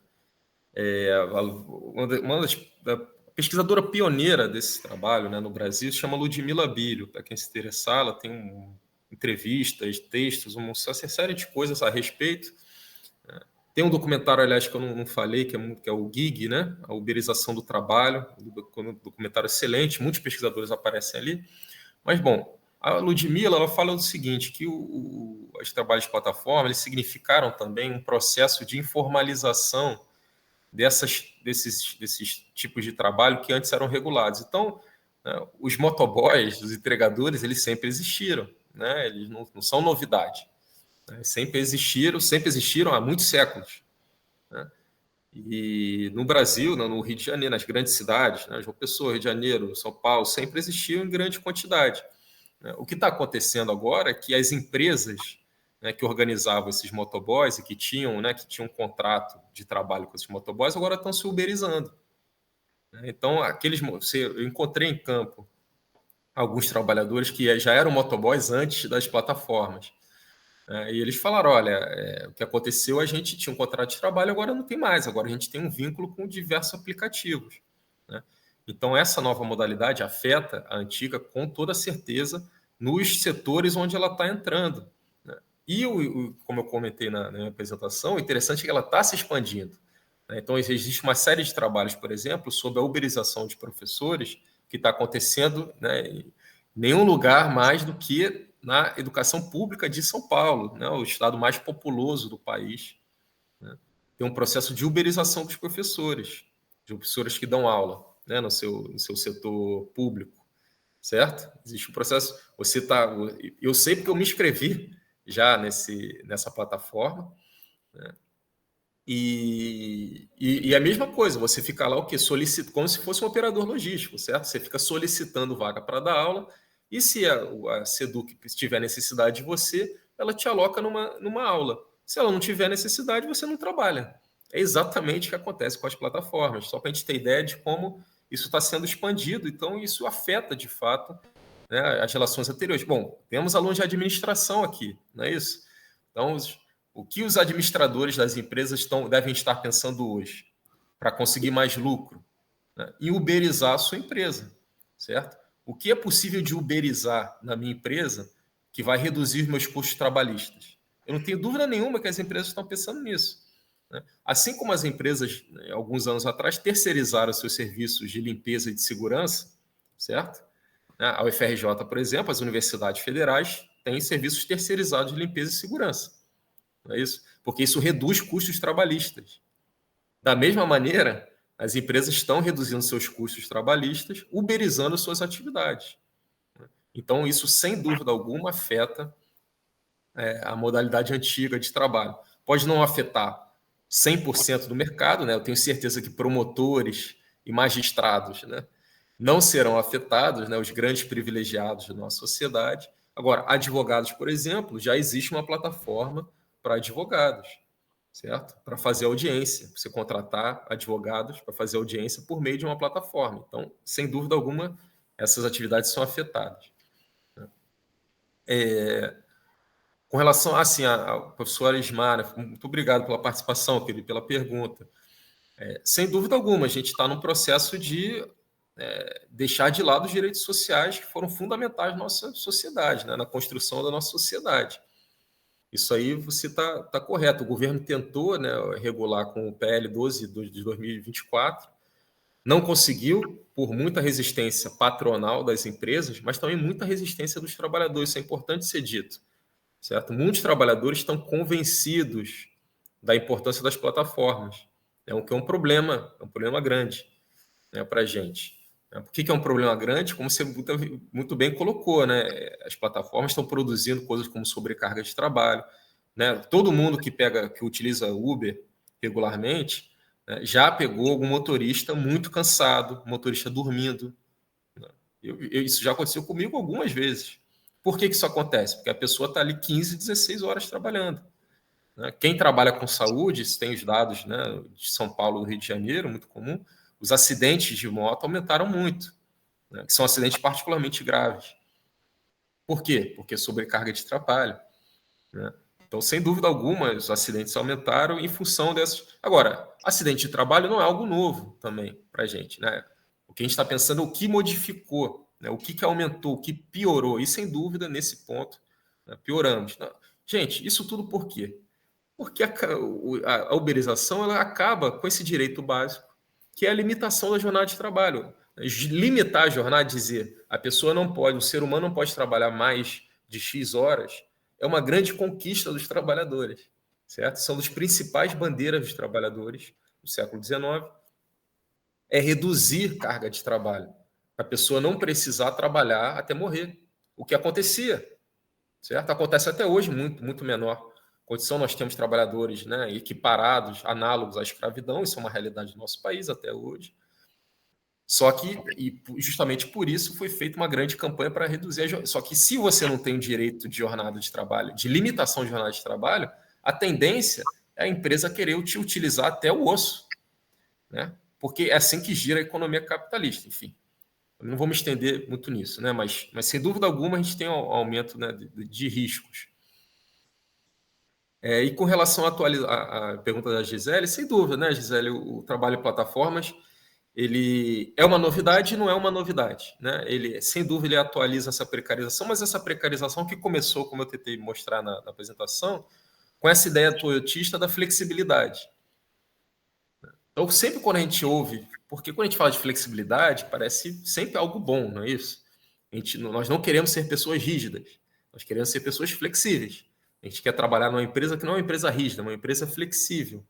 Speaker 2: Uma da pesquisadora pioneira desse trabalho, né, no Brasil se chama Ludmila Bilho. Para quem se interessar, ela tem entrevistas, textos, uma série de coisas a respeito. Tem um documentário, aliás, que eu não falei, que é o GIG, né, a uberização do trabalho, um documentário excelente, muitos pesquisadores aparecem ali. Mas, bom, a Ludmila ela fala o seguinte, que os trabalhos de plataforma eles significaram também um processo de informalização desses tipos de trabalho que antes eram regulados. Então, né, os motoboys, os entregadores, eles sempre existiram, né? Eles não são novidade, né? Sempre existiram há muitos séculos, né? E no Brasil, no Rio de Janeiro, nas grandes cidades, né, João Pessoa, Rio de Janeiro, São Paulo, sempre existiam em grande quantidade, né? O que está acontecendo agora é que as empresas, né, que organizavam esses motoboys e que tinham um contrato de trabalho com esses motoboys, agora estão se uberizando. Então, eu encontrei em campo alguns trabalhadores que já eram motoboys antes das plataformas. E eles falaram, olha, o que aconteceu, a gente tinha um contrato de trabalho, agora não tem mais, agora a gente tem um vínculo com diversos aplicativos, né? Então, essa nova modalidade afeta a antiga com toda certeza nos setores onde ela está entrando. E, como eu comentei na minha apresentação, o interessante é que ela está se expandindo, né? Então, existe uma série de trabalhos, por exemplo, sobre a uberização de professores, que está acontecendo, né, em nenhum lugar mais do que na educação pública de São Paulo, né, o estado mais populoso do país, né? Tem um processo de uberização dos professores, de professores que dão aula, né, no seu setor público, certo? Existe um processo. Eu sei porque eu me inscrevi já nessa plataforma, né? E a mesma coisa, você fica lá o quê? Como se fosse um operador logístico, certo? Você fica solicitando vaga para dar aula, e se a Seduc tiver necessidade de você, ela te aloca numa aula. Se ela não tiver necessidade, você não trabalha. É exatamente o que acontece com as plataformas, só para a gente ter ideia de como isso está sendo expandido. Então, isso afeta, de fato, né, as relações anteriores. Bom, temos alunos de administração aqui, não é isso? Então, o que os administradores das empresas devem estar pensando hoje para conseguir mais lucro, né? Em uberizar a sua empresa, certo? O que é possível de uberizar na minha empresa que vai reduzir meus custos trabalhistas? Eu não tenho dúvida nenhuma que as empresas estão pensando nisso. né? Assim como as empresas, né, alguns anos atrás, terceirizaram seus serviços de limpeza e de segurança, certo? A UFRJ, por exemplo, as universidades federais têm serviços terceirizados de limpeza e segurança. Não é isso? Porque isso reduz custos trabalhistas. Da mesma maneira, as empresas estão reduzindo seus custos trabalhistas, uberizando suas atividades. Então, isso, sem dúvida alguma, afeta a modalidade antiga de trabalho. Pode não afetar 100% do mercado, né? Eu tenho certeza que promotores e magistrados, né, não serão afetados, né, os grandes privilegiados da nossa sociedade. Agora, advogados, por exemplo, já existe uma plataforma para advogados, certo? Para fazer audiência, você contratar advogados para fazer audiência por meio de uma plataforma. Então, sem dúvida alguma, essas atividades são afetadas. Com relação assim, ao professor Ismar, né, muito obrigado pela participação, querido, pela pergunta. Sem dúvida alguma, a gente está num processo de deixar de lado os direitos sociais que foram fundamentais na nossa sociedade, né, na construção da nossa sociedade. Isso aí você está correto. O governo tentou, né, regular com o PL 12 de 2024, não conseguiu, por muita resistência patronal das empresas, mas também muita resistência dos trabalhadores. Isso é importante ser dito, certo? Muitos trabalhadores estão convencidos da importância das plataformas, o que é um problema grande, né, para a gente. Por que é um problema grande? Como você muito bem colocou, né? As plataformas estão produzindo coisas como sobrecarga de trabalho, né? Todo mundo que utiliza Uber regularmente, né, já pegou algum motorista muito cansado, motorista dormindo, né? Isso já aconteceu comigo algumas vezes. Por que isso acontece? Porque a pessoa está ali 15, 16 horas trabalhando, né? Quem trabalha com saúde, se tem os dados, né, de São Paulo e do Rio de Janeiro, muito comum, os acidentes de moto aumentaram muito, né, que são acidentes particularmente graves. Por quê? Porque sobrecarga de trabalho, né? Então, sem dúvida alguma, os acidentes aumentaram em função dessas. Agora, acidente de trabalho não é algo novo também para a gente, né? O que a gente está pensando é o que modificou, né? O que aumentou, o que piorou. E, sem dúvida, nesse ponto, né, pioramos. Gente, isso tudo por quê? Porque a uberização ela acaba com esse direito básico, que é a limitação da jornada de trabalho. Limitar a jornada, dizer a pessoa não pode, o ser humano não pode trabalhar mais de X horas, é uma grande conquista dos trabalhadores, certo? São das principais bandeiras dos trabalhadores do século XIX, é reduzir carga de trabalho, a pessoa não precisar trabalhar até morrer, o que acontecia, certo? Acontece até hoje muito, muito menor condição. Nós temos trabalhadores, né, equiparados, análogos à escravidão, isso é uma realidade do nosso país até hoje. Só que, e justamente por isso, foi feita uma grande campanha para reduzir a jornada. Só que se você não tem o direito de jornada de trabalho, de limitação de jornada de trabalho, a tendência é a empresa querer te utilizar até o osso, né? Porque é assim que gira a economia capitalista. Enfim, eu não vou me estender muito nisso, né? Mas sem dúvida alguma a gente tem um aumento, né, de riscos. E com relação à pergunta da Gisele, sem dúvida, né, Gisele, o trabalho em plataformas, ele é uma novidade e não é uma novidade, né? Ele, sem dúvida, ele atualiza essa precarização, mas essa precarização que começou, como eu tentei mostrar na apresentação, com essa ideia toyotista da flexibilidade. Então, sempre quando a gente ouve, porque quando a gente fala de flexibilidade, parece sempre algo bom, não é isso? Nós não queremos ser pessoas rígidas, nós queremos ser pessoas flexíveis. A gente quer trabalhar numa empresa que não é uma empresa rígida, é uma empresa flexível,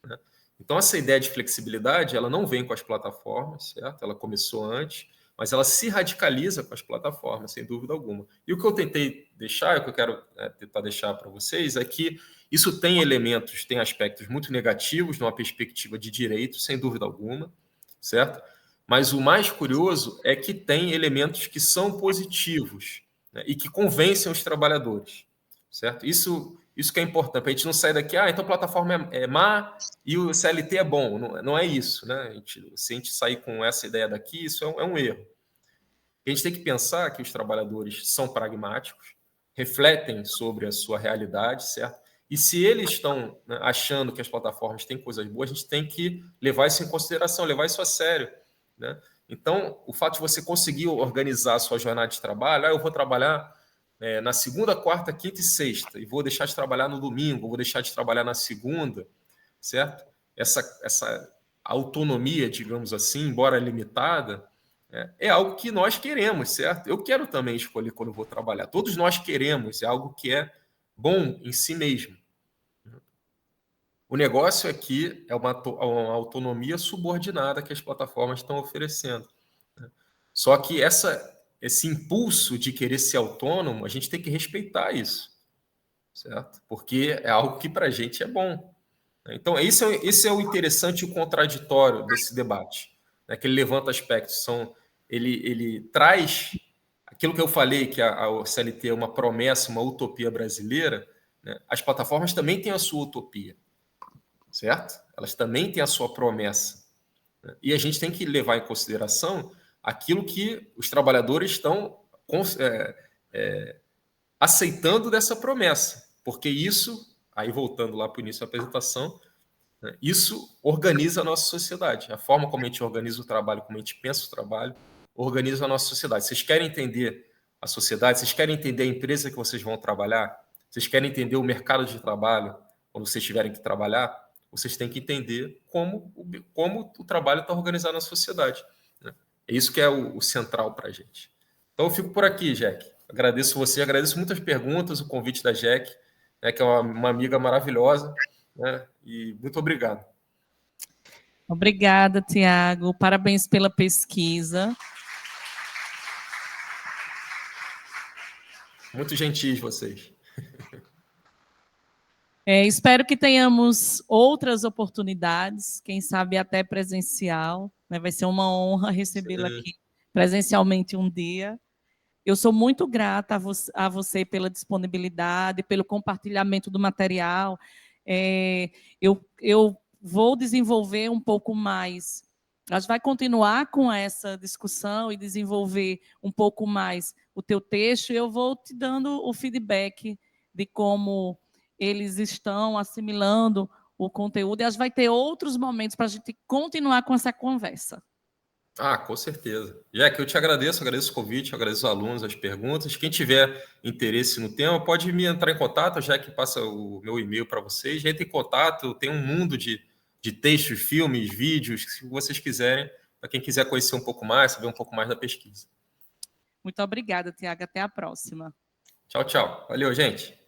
Speaker 2: né? Então, essa ideia de flexibilidade, ela não vem com as plataformas, certo? Ela começou antes, mas ela se radicaliza com as plataformas, sem dúvida alguma. E o que eu tentei deixar, o que eu quero tentar deixar para vocês, é que isso tem elementos, tem aspectos muito negativos, numa perspectiva de direito, sem dúvida alguma, certo? Mas o mais curioso é que tem elementos que são positivos, né, e que convencem os trabalhadores, certo? Isso que é importante, para a gente não sair daqui, então a plataforma é má e o CLT é bom. Não é isso, né? Se a gente sair com essa ideia daqui, isso é um erro. A gente tem que pensar que os trabalhadores são pragmáticos, refletem sobre a sua realidade, certo? E se eles estão, né, achando que as plataformas têm coisas boas, a gente tem que levar isso em consideração, levar isso a sério, né? Então, o fato de você conseguir organizar a sua jornada de trabalho, eu vou trabalhar na segunda, quarta, quinta e sexta, e vou deixar de trabalhar no domingo, vou deixar de trabalhar na segunda, certo? Essa autonomia, digamos assim, embora limitada, é algo que nós queremos, certo? Eu quero também escolher quando eu vou trabalhar. Todos nós queremos, é algo que é bom em si mesmo. O negócio aqui é uma autonomia subordinada que as plataformas estão oferecendo. Só que esse impulso de querer ser autônomo, a gente tem que respeitar isso, certo? Porque é algo que para a gente é bom. Então, esse é o interessante e o contraditório desse debate, né? Que ele levanta aspectos. Ele traz aquilo que eu falei, que a CLT é uma promessa, uma utopia brasileira, né? As plataformas também têm a sua utopia, certo? Elas também têm a sua promessa, né? E a gente tem que levar em consideração aquilo que os trabalhadores estão aceitando dessa promessa, porque isso, aí voltando lá para o início da apresentação, né, isso organiza a nossa sociedade. A forma como a gente organiza o trabalho, como a gente pensa o trabalho, organiza a nossa sociedade. Vocês querem entender a sociedade? Vocês querem entender a empresa que vocês vão trabalhar? Vocês querem entender o mercado de trabalho quando vocês tiverem que trabalhar? Vocês têm que entender como o trabalho está organizado na sociedade, né? É isso que é o central para a gente. Então, eu fico por aqui, Jack. Agradeço você, agradeço muitas perguntas, o convite da Jack, né, que é uma amiga maravilhosa, né, e muito obrigado.
Speaker 1: Obrigada, Tiago. Parabéns pela pesquisa.
Speaker 2: Muito gentis vocês.
Speaker 1: Espero que tenhamos outras oportunidades, quem sabe até presencial, né? Vai ser uma honra recebê-la aqui presencialmente um dia. Eu sou muito grata a você pela disponibilidade, pelo compartilhamento do material. Eu vou desenvolver um pouco mais. A gente vai continuar com essa discussão e desenvolver um pouco mais o teu texto. E eu vou te dando o feedback de como eles estão assimilando o conteúdo. E a gente vai ter outros momentos para a gente continuar com essa conversa.
Speaker 2: Com certeza. Jack, eu te agradeço o convite, agradeço os alunos, as perguntas. Quem tiver interesse no tema, pode me entrar em contato, já que passa o meu e-mail para vocês. Entre em contato, tem um mundo de textos, filmes, vídeos, se vocês quiserem, para quem quiser conhecer um pouco mais, saber um pouco mais da pesquisa.
Speaker 1: Muito obrigada, Tiago. Até a próxima.
Speaker 2: Tchau, tchau. Valeu, gente.